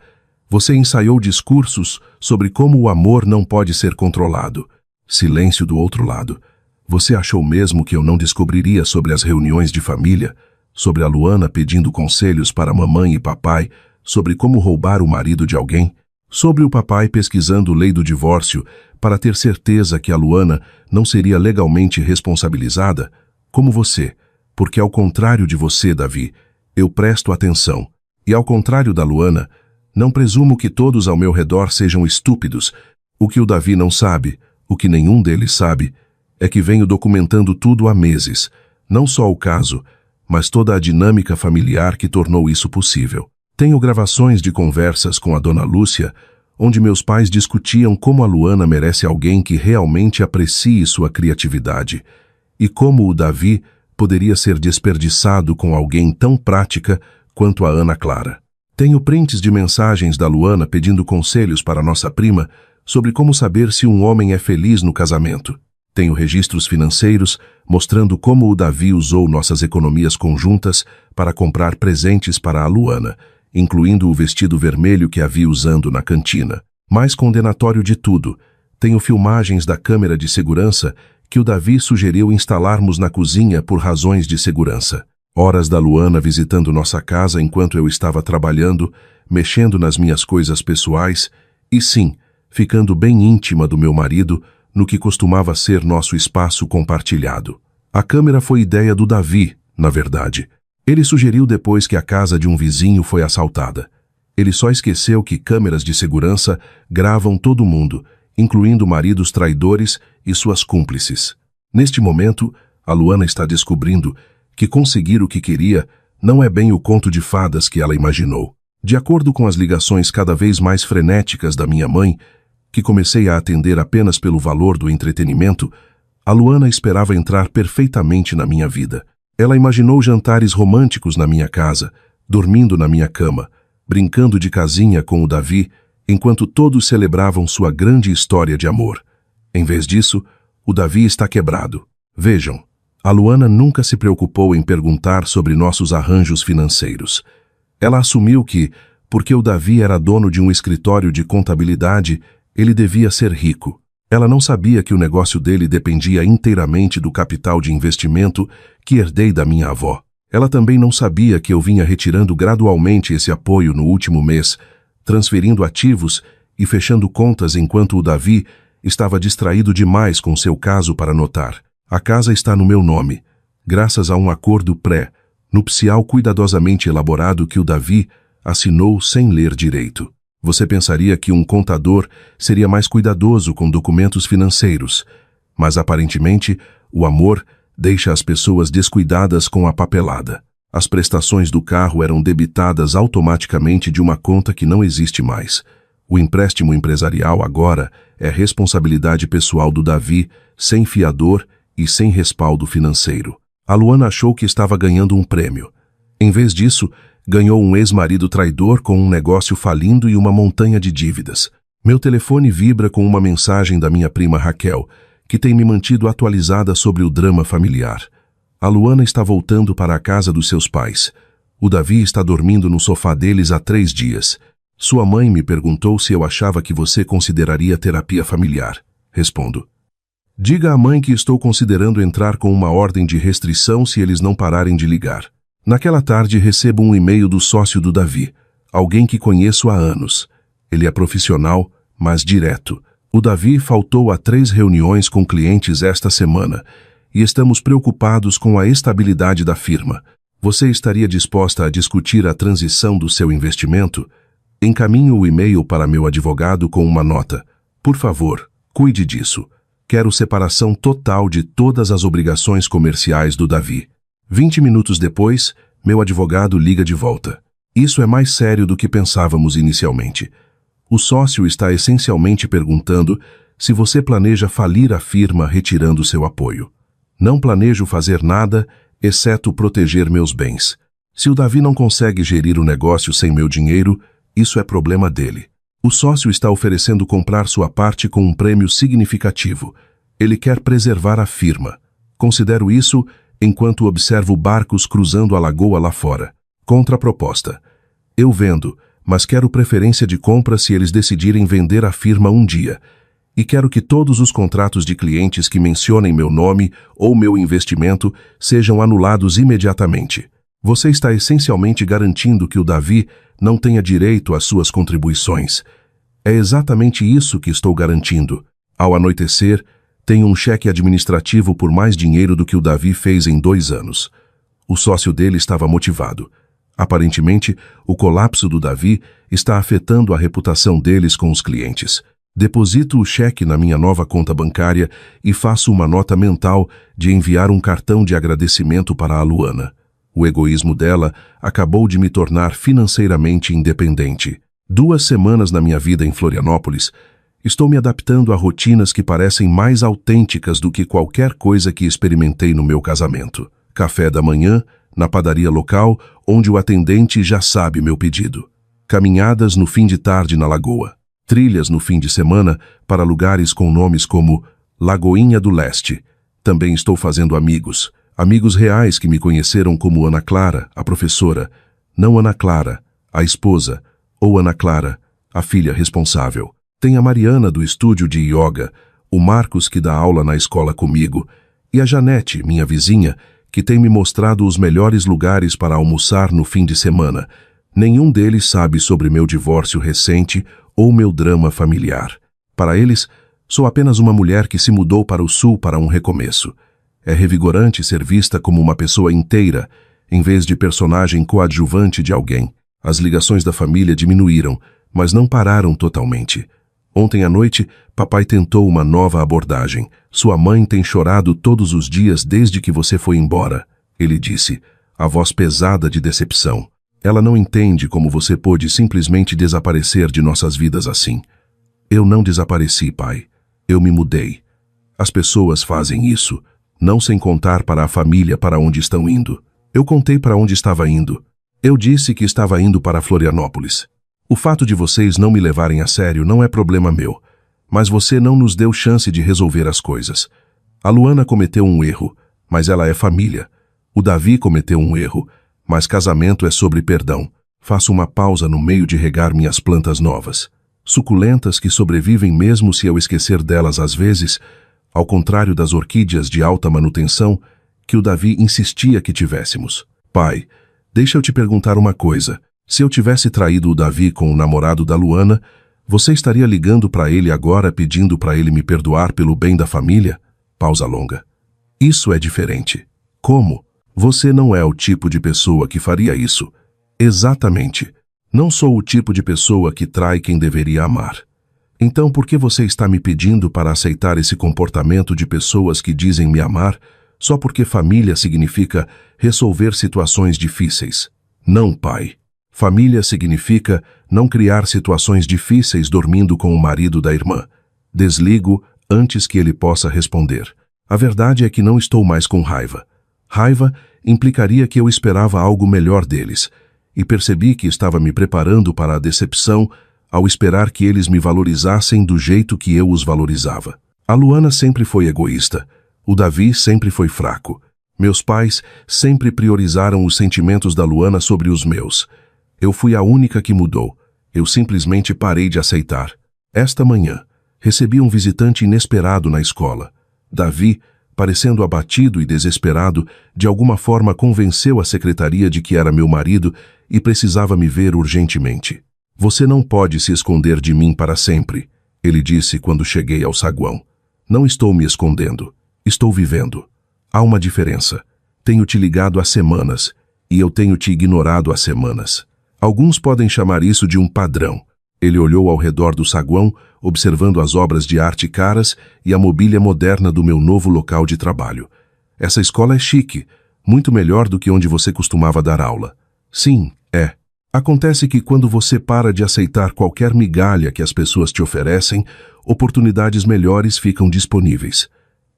Você ensaiou discursos sobre como o amor não pode ser controlado. Silêncio do outro lado. Você achou mesmo que eu não descobriria sobre as reuniões de família, sobre a Luana pedindo conselhos para mamãe e papai, sobre como roubar o marido de alguém, sobre o papai pesquisando lei do divórcio para ter certeza que a Luana não seria legalmente responsabilizada, como você, porque ao contrário de você, Davi, eu presto atenção, e ao contrário da Luana, não presumo que todos ao meu redor sejam estúpidos. O que o Davi não sabe, o que nenhum deles sabe, é que venho documentando tudo há meses, não só o caso, mas toda a dinâmica familiar que tornou isso possível. Tenho gravações de conversas com a dona Lúcia, onde meus pais discutiam como a Luana merece alguém que realmente aprecie sua criatividade, e como o Davi poderia ser desperdiçado com alguém tão prática quanto a Ana Clara. Tenho prints de mensagens da Luana pedindo conselhos para nossa prima sobre como saber se um homem é feliz no casamento. Tenho registros financeiros mostrando como o Davi usou nossas economias conjuntas para comprar presentes para a Luana, incluindo o vestido vermelho que havia usando na cantina. Mais condenatório de tudo, tenho filmagens da câmera de segurança que o Davi sugeriu instalarmos na cozinha por razões de segurança. Horas da Luana visitando nossa casa enquanto eu estava trabalhando, mexendo nas minhas coisas pessoais e, sim, ficando bem íntima do meu marido no que costumava ser nosso espaço compartilhado. A câmera foi ideia do Davi, na verdade. Ele sugeriu depois que a casa de um vizinho foi assaltada. Ele só esqueceu que câmeras de segurança gravam todo mundo, incluindo maridos traidores e suas cúmplices. Neste momento, a Luana está descobrindo que conseguir o que queria não é bem o conto de fadas que ela imaginou. De acordo com as ligações cada vez mais frenéticas da minha mãe, que comecei a atender apenas pelo valor do entretenimento, a Luana esperava entrar perfeitamente na minha vida. Ela imaginou jantares românticos na minha casa, dormindo na minha cama, brincando de casinha com o Davi, enquanto todos celebravam sua grande história de amor. Em vez disso, o Davi está quebrado. Vejam, a Luana nunca se preocupou em perguntar sobre nossos arranjos financeiros. Ela assumiu que, porque o Davi era dono de um escritório de contabilidade, ele devia ser rico. Ela não sabia que o negócio dele dependia inteiramente do capital de investimento que herdei da minha avó. Ela também não sabia que eu vinha retirando gradualmente esse apoio no último mês, transferindo ativos e fechando contas enquanto o Davi estava distraído demais com seu caso para notar. A casa está no meu nome, graças a um acordo pré-nupcial cuidadosamente elaborado que o Davi assinou sem ler direito. Você pensaria que um contador seria mais cuidadoso com documentos financeiros, mas aparentemente o amor deixa as pessoas descuidadas com a papelada. As prestações do carro eram debitadas automaticamente de uma conta que não existe mais. O empréstimo empresarial agora é responsabilidade pessoal do Davi, sem fiador e sem respaldo financeiro. A Luana achou que estava ganhando um prêmio. Em vez disso, ganhou um ex-marido traidor com um negócio falindo e uma montanha de dívidas. Meu telefone vibra com uma mensagem da minha prima Raquel, que tem me mantido atualizada sobre o drama familiar. A Luana está voltando para a casa dos seus pais. O Davi está dormindo no sofá deles há 3 dias. Sua mãe me perguntou se eu achava que você consideraria terapia familiar. Respondo: diga à mãe que estou considerando entrar com uma ordem de restrição se eles não pararem de ligar. Naquela tarde recebo um e-mail do sócio do Davi, alguém que conheço há anos. Ele é profissional, mas direto. O Davi faltou a 3 reuniões com clientes esta semana e estamos preocupados com a estabilidade da firma. Você estaria disposta a discutir a transição do seu investimento? Encaminho o e-mail para meu advogado com uma nota. Por favor, cuide disso. Quero separação total de todas as obrigações comerciais do Davi. 20 minutos depois, meu advogado liga de volta. Isso é mais sério do que pensávamos inicialmente. O sócio está essencialmente perguntando se você planeja falir a firma retirando seu apoio. Não planejo fazer nada, exceto proteger meus bens. Se o Davi não consegue gerir o negócio sem meu dinheiro, isso é problema dele. O sócio está oferecendo comprar sua parte com um prêmio significativo. Ele quer preservar a firma. Considero isso enquanto observo barcos cruzando a lagoa lá fora. Contraproposta: eu vendo, mas quero preferência de compra se eles decidirem vender a firma um dia. E quero que todos os contratos de clientes que mencionem meu nome ou meu investimento sejam anulados imediatamente. Você está essencialmente garantindo que o Davi não tenha direito às suas contribuições. É exatamente isso que estou garantindo. Ao anoitecer, tenho um cheque administrativo por mais dinheiro do que o Davi fez em 2 anos. O sócio dele estava motivado. Aparentemente, o colapso do Davi está afetando a reputação deles com os clientes. Deposito o cheque na minha nova conta bancária e faço uma nota mental de enviar um cartão de agradecimento para a Luana. O egoísmo dela acabou de me tornar financeiramente independente. 2 semanas na minha vida em Florianópolis, estou me adaptando a rotinas que parecem mais autênticas do que qualquer coisa que experimentei no meu casamento. Café da manhã, na padaria local, onde o atendente já sabe meu pedido. Caminhadas no fim de tarde na lagoa. Trilhas no fim de semana para lugares com nomes como Lagoinha do Leste. Também estou fazendo amigos. Amigos reais que me conheceram como Ana Clara, a professora. Não Ana Clara, a esposa. Ou Ana Clara, a filha responsável. Tem a Mariana do estúdio de yoga, o Marcos que dá aula na escola comigo, e a Janete, minha vizinha, que tem me mostrado os melhores lugares para almoçar no fim de semana. Nenhum deles sabe sobre meu divórcio recente ou meu drama familiar. Para eles, sou apenas uma mulher que se mudou para o sul para um recomeço. É revigorante ser vista como uma pessoa inteira, em vez de personagem coadjuvante de alguém. As ligações da família diminuíram, mas não pararam totalmente. Ontem à noite, papai tentou uma nova abordagem. Sua mãe tem chorado todos os dias desde que você foi embora, ele disse, a voz pesada de decepção. Ela não entende como você pôde simplesmente desaparecer de nossas vidas assim. Eu não desapareci, pai. Eu me mudei. As pessoas fazem isso, não sem contar para a família para onde estão indo. Eu contei para onde estava indo. Eu disse que estava indo para Florianópolis. O fato de vocês não me levarem a sério não é problema meu, mas você não nos deu chance de resolver as coisas. A Luana cometeu um erro, mas ela é família. O Davi cometeu um erro, mas casamento é sobre perdão. Faço uma pausa no meio de regar minhas plantas novas. Suculentas que sobrevivem mesmo se eu esquecer delas às vezes, ao contrário das orquídeas de alta manutenção que o Davi insistia que tivéssemos. Pai, deixa eu te perguntar uma coisa. Se eu tivesse traído o Davi com o namorado da Luana, você estaria ligando para ele agora pedindo para ele me perdoar pelo bem da família? Pausa longa. Isso é diferente. Como? Você não é o tipo de pessoa que faria isso. Exatamente. Não sou o tipo de pessoa que trai quem deveria amar. Então por que você está me pedindo para aceitar esse comportamento de pessoas que dizem me amar só porque família significa resolver situações difíceis? Não, pai. Família significa não criar situações difíceis dormindo com o marido da irmã. Desligo antes que ele possa responder. A verdade é que não estou mais com raiva. Raiva implicaria que eu esperava algo melhor deles, e percebi que estava me preparando para a decepção ao esperar que eles me valorizassem do jeito que eu os valorizava. A Luana sempre foi egoísta. O Davi sempre foi fraco. Meus pais sempre priorizaram os sentimentos da Luana sobre os meus. Eu fui a única que mudou. Eu simplesmente parei de aceitar. Esta manhã, recebi um visitante inesperado na escola. Davi, parecendo abatido e desesperado, de alguma forma convenceu a secretaria de que era meu marido e precisava me ver urgentemente. Você não pode se esconder de mim para sempre, ele disse quando cheguei ao saguão. Não estou me escondendo. Estou vivendo. Há uma diferença. Tenho te ligado há semanas e eu tenho te ignorado há semanas. Alguns podem chamar isso de um padrão. Ele olhou ao redor do saguão, observando as obras de arte caras e a mobília moderna do meu novo local de trabalho. Essa escola é chique, muito melhor do que onde você costumava dar aula. Sim, é. Acontece que quando você para de aceitar qualquer migalha que as pessoas te oferecem, oportunidades melhores ficam disponíveis.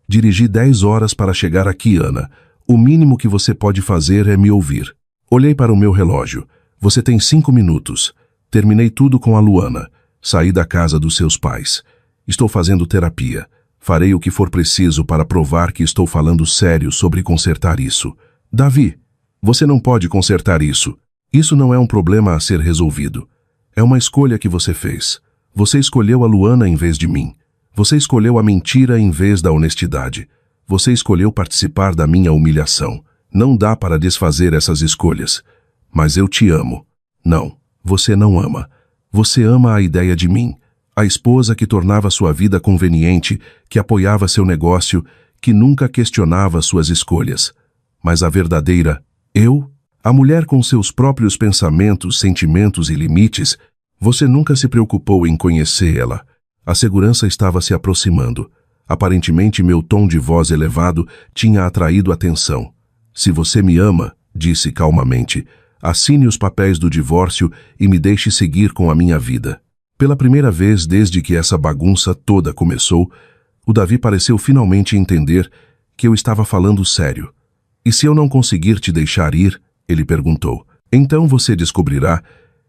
Dirigi 10 horas para chegar aqui, Ana. O mínimo que você pode fazer é me ouvir. Olhei para o meu relógio. Você tem 5 minutos. Terminei tudo com a Luana. Saí da casa dos seus pais. Estou fazendo terapia. Farei o que for preciso para provar que estou falando sério sobre consertar isso. Davi, você não pode consertar isso. Isso não é um problema a ser resolvido. É uma escolha que você fez. Você escolheu a Luana em vez de mim. Você escolheu a mentira em vez da honestidade. Você escolheu participar da minha humilhação. Não dá para desfazer essas escolhas. Mas eu te amo. Não, você não ama. Você ama a ideia de mim, a esposa que tornava sua vida conveniente, que apoiava seu negócio, que nunca questionava suas escolhas. Mas a verdadeira eu, a mulher com seus próprios pensamentos, sentimentos e limites, você nunca se preocupou em conhecer ela. A segurança estava se aproximando. Aparentemente meu tom de voz elevado tinha atraído atenção. Se você me ama, disse calmamente, assine os papéis do divórcio e me deixe seguir com a minha vida. Pela primeira vez desde que essa bagunça toda começou, o Davi pareceu finalmente entender que eu estava falando sério. E se eu não conseguir te deixar ir, ele perguntou, então você descobrirá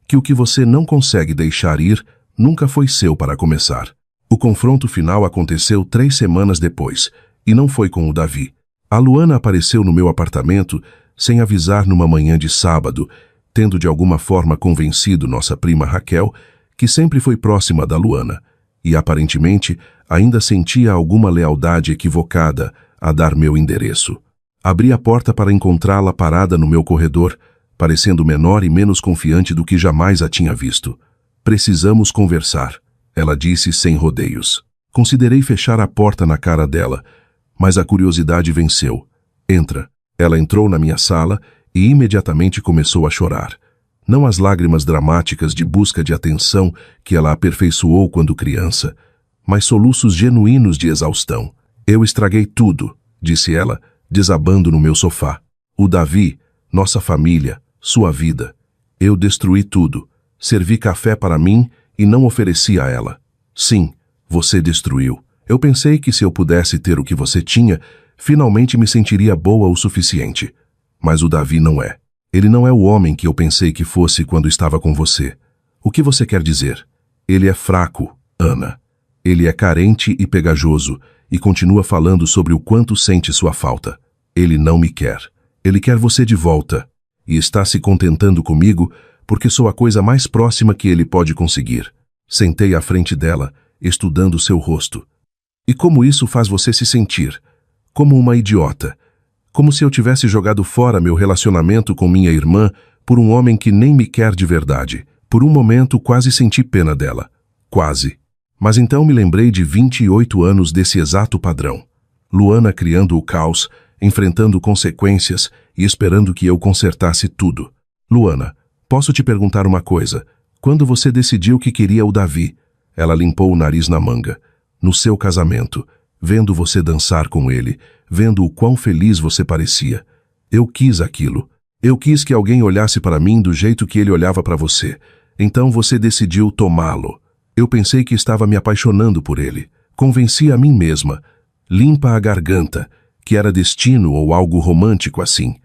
que o que você não consegue deixar ir nunca foi seu para começar. O confronto final aconteceu 3 semanas depois, e não foi com o Davi. A Luana apareceu no meu apartamento sem avisar numa manhã de sábado, tendo de alguma forma convencido nossa prima Raquel, que sempre foi próxima da Luana, e aparentemente ainda sentia alguma lealdade equivocada a dar meu endereço. Abri a porta para encontrá-la parada no meu corredor, parecendo menor e menos confiante do que jamais a tinha visto. Precisamos conversar, ela disse sem rodeios. Considerei fechar a porta na cara dela, mas a curiosidade venceu. Entra. Ela entrou na minha sala e imediatamente começou a chorar. Não as lágrimas dramáticas de busca de atenção que ela aperfeiçoou quando criança, mas soluços genuínos de exaustão. Eu estraguei tudo, disse ela, desabando no meu sofá. O Davi, nossa família, sua vida. Eu destruí tudo. Servi café para mim e não ofereci a ela. Sim, você destruiu. Eu pensei que se eu pudesse ter o que você tinha, finalmente me sentiria boa o suficiente. Mas o Davi não é. Ele não é o homem que eu pensei que fosse quando estava com você. O que você quer dizer? Ele é fraco, Ana. Ele é carente e pegajoso e continua falando sobre o quanto sente sua falta. Ele não me quer. Ele quer você de volta e está se contentando comigo porque sou a coisa mais próxima que ele pode conseguir. Sentei à frente dela, estudando seu rosto. E como isso faz você se sentir? Como uma idiota. Como se eu tivesse jogado fora meu relacionamento com minha irmã por um homem que nem me quer de verdade. Por um momento quase senti pena dela. Quase. Mas então me lembrei de 28 anos desse exato padrão. Luana criando o caos, enfrentando consequências e esperando que eu consertasse tudo. Luana, posso te perguntar uma coisa? Quando você decidiu que queria o Davi? Ela limpou o nariz na manga. No seu casamento, vendo você dançar com ele, vendo o quão feliz você parecia. Eu quis aquilo. Eu quis que alguém olhasse para mim do jeito que ele olhava para você. Então você decidiu tomá-lo. Eu pensei que estava me apaixonando por ele. Convenci a mim mesma, limpa a garganta, que era destino ou algo romântico assim.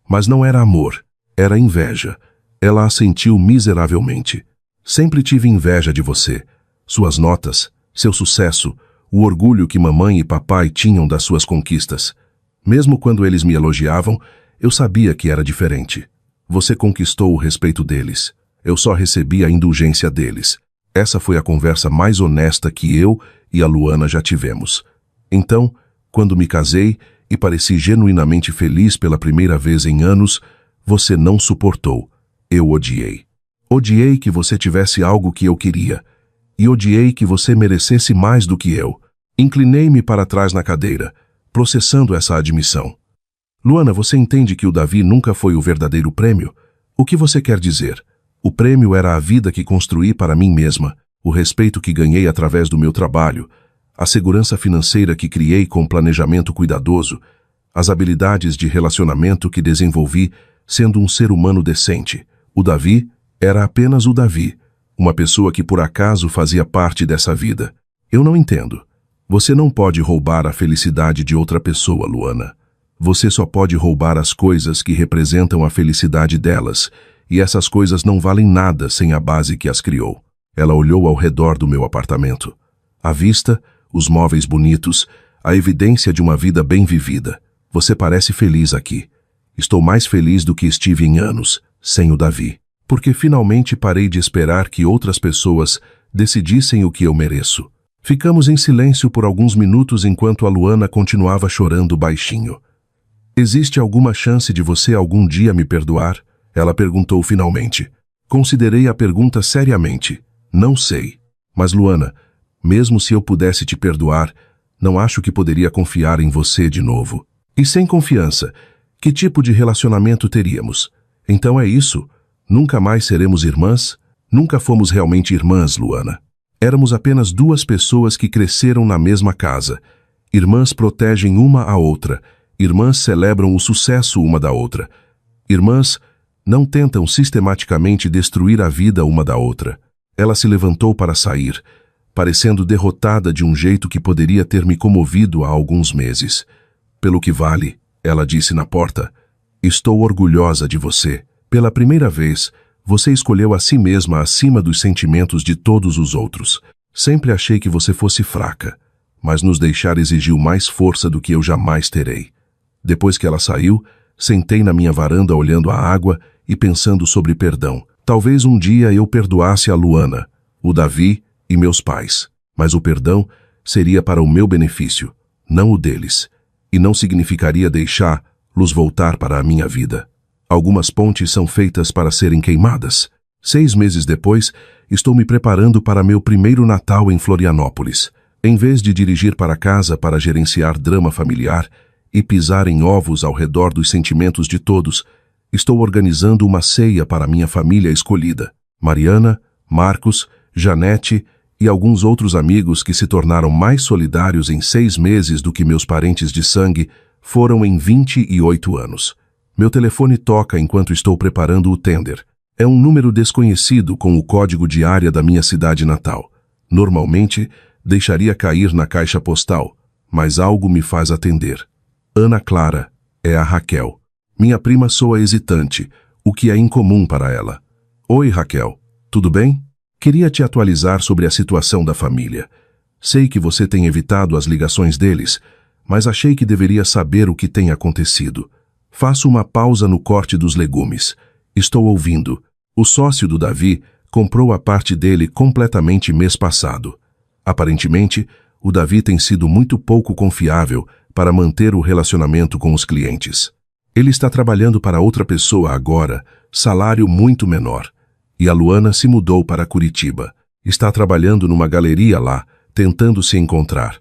Mas não era amor, era inveja. Ela a sentiu miseravelmente. Sempre tive inveja de você. Suas notas, seu sucesso, o orgulho que mamãe e papai tinham das suas conquistas. Mesmo quando eles me elogiavam, eu sabia que era diferente. Você conquistou o respeito deles. Eu só recebi a indulgência deles. Essa foi a conversa mais honesta que eu e a Luana já tivemos. Então, quando me casei e pareci genuinamente feliz pela primeira vez em anos, você não suportou. Eu odiei. Odiei que você tivesse algo que eu queria. E odiei que você merecesse mais do que eu. Inclinei-me para trás na cadeira, processando essa admissão. Luana, você entende que o Davi nunca foi o verdadeiro prêmio? O que você quer dizer? O prêmio era a vida que construí para mim mesma, o respeito que ganhei através do meu trabalho, a segurança financeira que criei com planejamento cuidadoso, as habilidades de relacionamento que desenvolvi sendo um ser humano decente. O Davi era apenas o Davi, uma pessoa que por acaso fazia parte dessa vida. Eu não entendo. Você não pode roubar a felicidade de outra pessoa, Luana. Você só pode roubar as coisas que representam a felicidade delas, e essas coisas não valem nada sem a base que as criou. Ela olhou ao redor do meu apartamento. A vista, os móveis bonitos, a evidência de uma vida bem vivida. Você parece feliz aqui. Estou mais feliz do que estive em anos, sem o Davi. Porque finalmente parei de esperar que outras pessoas decidissem o que eu mereço. Ficamos em silêncio por alguns minutos enquanto a Luana continuava chorando baixinho. Existe alguma chance de você algum dia me perdoar? Ela perguntou finalmente. Considerei a pergunta seriamente. Não sei. Mas Luana, mesmo se eu pudesse te perdoar, não acho que poderia confiar em você de novo. E sem confiança, que tipo de relacionamento teríamos? Então é isso? Nunca mais seremos irmãs? Nunca fomos realmente irmãs, Luana. Éramos apenas duas pessoas que cresceram na mesma casa. Irmãs protegem uma a outra. Irmãs celebram o sucesso uma da outra. Irmãs não tentam sistematicamente destruir a vida uma da outra. Ela se levantou para sair, parecendo derrotada de um jeito que poderia ter me comovido há alguns meses. Pelo que vale, ela disse na porta, estou orgulhosa de você. Pela primeira vez, você escolheu a si mesma acima dos sentimentos de todos os outros. Sempre achei que você fosse fraca, mas nos deixar exigiu mais força do que eu jamais terei. Depois que ela saiu, sentei na minha varanda olhando a água e pensando sobre perdão. Talvez um dia eu perdoasse a Luana, o Davi e meus pais, mas o perdão seria para o meu benefício, não o deles, e não significaria deixá-los voltar para a minha vida. Algumas pontes são feitas para serem queimadas. 6 meses depois, estou me preparando para meu primeiro Natal em Florianópolis. Em vez de dirigir para casa para gerenciar drama familiar e pisar em ovos ao redor dos sentimentos de todos, Estou organizando uma ceia para minha família escolhida. Mariana, Marcos, Janete e alguns outros amigos que se tornaram mais solidários em 6 meses do que meus parentes de sangue foram em 28 anos. Meu telefone toca enquanto estou preparando o tender. É um número desconhecido com o código de área da minha cidade natal. Normalmente, deixaria cair na caixa postal, mas algo me faz atender. Ana Clara, é a Raquel. Minha prima soa hesitante, o que é incomum para ela. Oi, Raquel. Tudo bem? Queria te atualizar sobre a situação da família. Sei que você tem evitado as ligações deles, mas achei que deveria saber o que tem acontecido. Faço uma pausa no corte dos legumes. Estou ouvindo. O sócio do Davi comprou a parte dele completamente mês passado. Aparentemente, o Davi tem sido muito pouco confiável para manter o relacionamento com os clientes. Ele está trabalhando para outra pessoa agora, salário muito menor. E a Luana se mudou para Curitiba. Está trabalhando numa galeria lá, tentando se encontrar.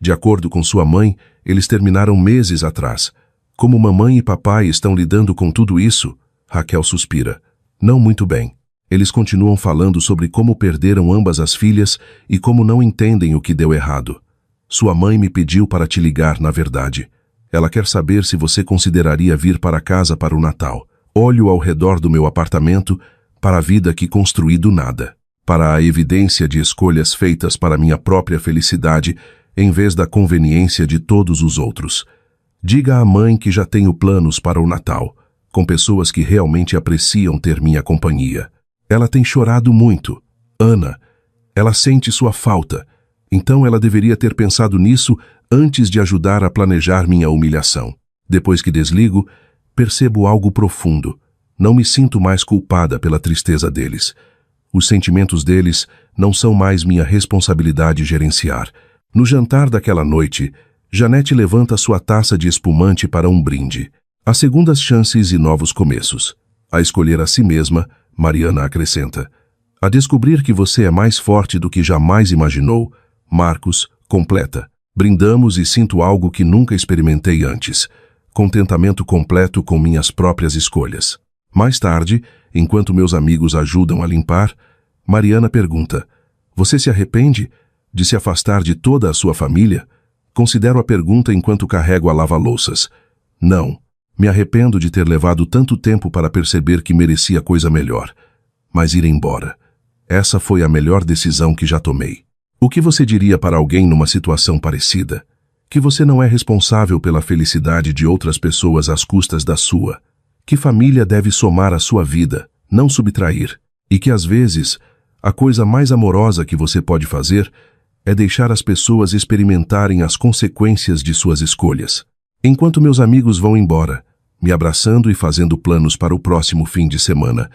De acordo com sua mãe, eles terminaram meses atrás. Como mamãe e papai estão lidando com tudo isso? Raquel suspira. Não muito bem. Eles continuam falando sobre como perderam ambas as filhas e como não entendem o que deu errado. Sua mãe me pediu para te ligar, na verdade. Ela quer saber se você consideraria vir para casa para o Natal. Olho ao redor do meu apartamento para a vida que construí do nada, para a evidência de escolhas feitas para minha própria felicidade em vez da conveniência de todos os outros. Diga à mãe que já tenho planos para o Natal, com pessoas que realmente apreciam ter minha companhia. Ela tem chorado muito. Ana, ela sente sua falta. Então ela deveria ter pensado nisso antes de ajudar a planejar minha humilhação. Depois que desligo, percebo algo profundo. Não me sinto mais culpada pela tristeza deles. Os sentimentos deles não são mais minha responsabilidade gerenciar. No jantar daquela noite, Janete levanta sua taça de espumante para um brinde. Há segundas chances e novos começos. A escolher a si mesma, Mariana acrescenta. A descobrir que você é mais forte do que jamais imaginou, Marcos completa. Brindamos e sinto algo que nunca experimentei antes. Contentamento completo com minhas próprias escolhas. Mais tarde, enquanto meus amigos ajudam a limpar, Mariana pergunta, você se arrepende de se afastar de toda a sua família? Considero a pergunta enquanto carrego a lava-louças. Não, me arrependo de ter levado tanto tempo para perceber que merecia coisa melhor. Mas ir embora. Essa foi a melhor decisão que já tomei. O que você diria para alguém numa situação parecida? Que você não é responsável pela felicidade de outras pessoas às custas da sua. Que família deve somar à sua vida, não subtrair. E que às vezes, a coisa mais amorosa que você pode fazer é deixar as pessoas experimentarem as consequências de suas escolhas. Enquanto meus amigos vão embora, me abraçando e fazendo planos para o próximo fim de semana,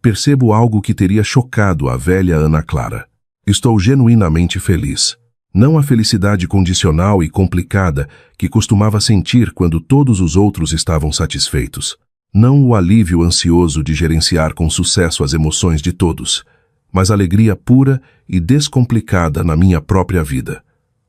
percebo algo que teria chocado a velha Ana Clara. Estou genuinamente feliz. Não a felicidade condicional e complicada que costumava sentir quando todos os outros estavam satisfeitos. Não o alívio ansioso de gerenciar com sucesso as emoções de todos, mas alegria pura e descomplicada na minha própria vida.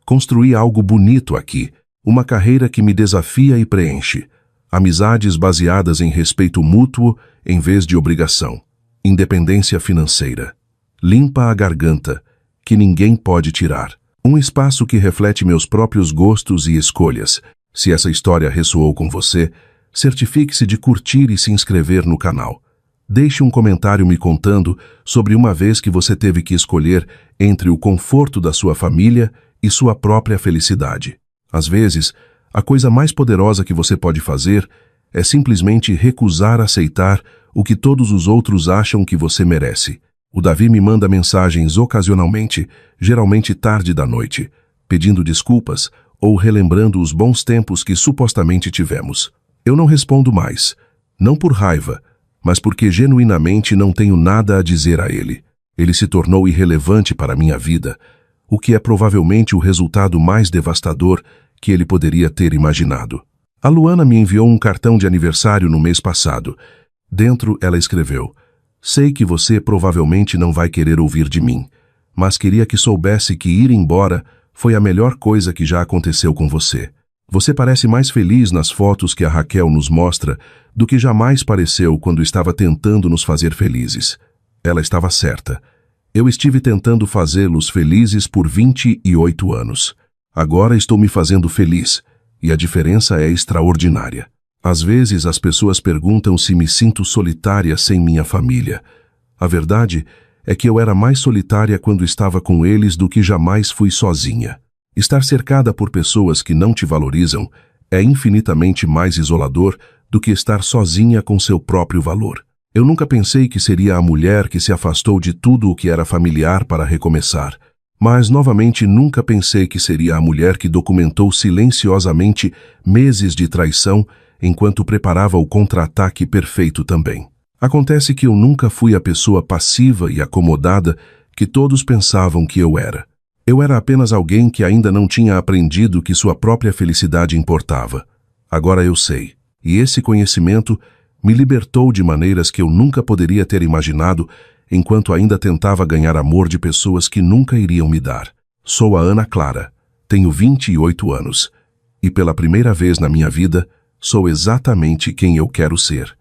Construí algo bonito aqui, uma carreira que me desafia e preenche. Amizades baseadas em respeito mútuo em vez de obrigação. Independência financeira. Limpa a garganta, que ninguém pode tirar. Um espaço que reflete meus próprios gostos e escolhas. Se essa história ressoou com você, certifique-se de curtir e se inscrever no canal. Deixe um comentário me contando sobre uma vez que você teve que escolher entre o conforto da sua família e sua própria felicidade. Às vezes, a coisa mais poderosa que você pode fazer é simplesmente recusar aceitar o que todos os outros acham que você merece. O Davi me manda mensagens ocasionalmente, geralmente tarde da noite, pedindo desculpas ou relembrando os bons tempos que supostamente tivemos. Eu não respondo mais, não por raiva, mas porque genuinamente não tenho nada a dizer a ele. Ele se tornou irrelevante para minha vida, o que é provavelmente o resultado mais devastador que ele poderia ter imaginado. A Luana me enviou um cartão de aniversário no mês passado. Dentro, ela escreveu: sei que você provavelmente não vai querer ouvir de mim, mas queria que soubesse que ir embora foi a melhor coisa que já aconteceu com você. Você parece mais feliz nas fotos que a Raquel nos mostra do que jamais pareceu quando estava tentando nos fazer felizes. Ela estava certa. Eu estive tentando fazê-los felizes por 28 anos. Agora estou me fazendo feliz, e a diferença é extraordinária. Às vezes as pessoas perguntam se me sinto solitária sem minha família. A verdade é que eu era mais solitária quando estava com eles do que jamais fui sozinha. Estar cercada por pessoas que não te valorizam é infinitamente mais isolador do que estar sozinha com seu próprio valor. Eu nunca pensei que seria a mulher que se afastou de tudo o que era familiar para recomeçar. Mas, novamente, nunca pensei que seria a mulher que documentou silenciosamente meses de traição enquanto preparava o contra-ataque perfeito também. Acontece que eu nunca fui a pessoa passiva e acomodada que todos pensavam que eu era. Eu era apenas alguém que ainda não tinha aprendido que sua própria felicidade importava. Agora eu sei, e esse conhecimento me libertou de maneiras que eu nunca poderia ter imaginado enquanto ainda tentava ganhar amor de pessoas que nunca iriam me dar. Sou a Ana Clara, tenho 28 anos, e pela primeira vez na minha vida, sou exatamente quem eu quero ser.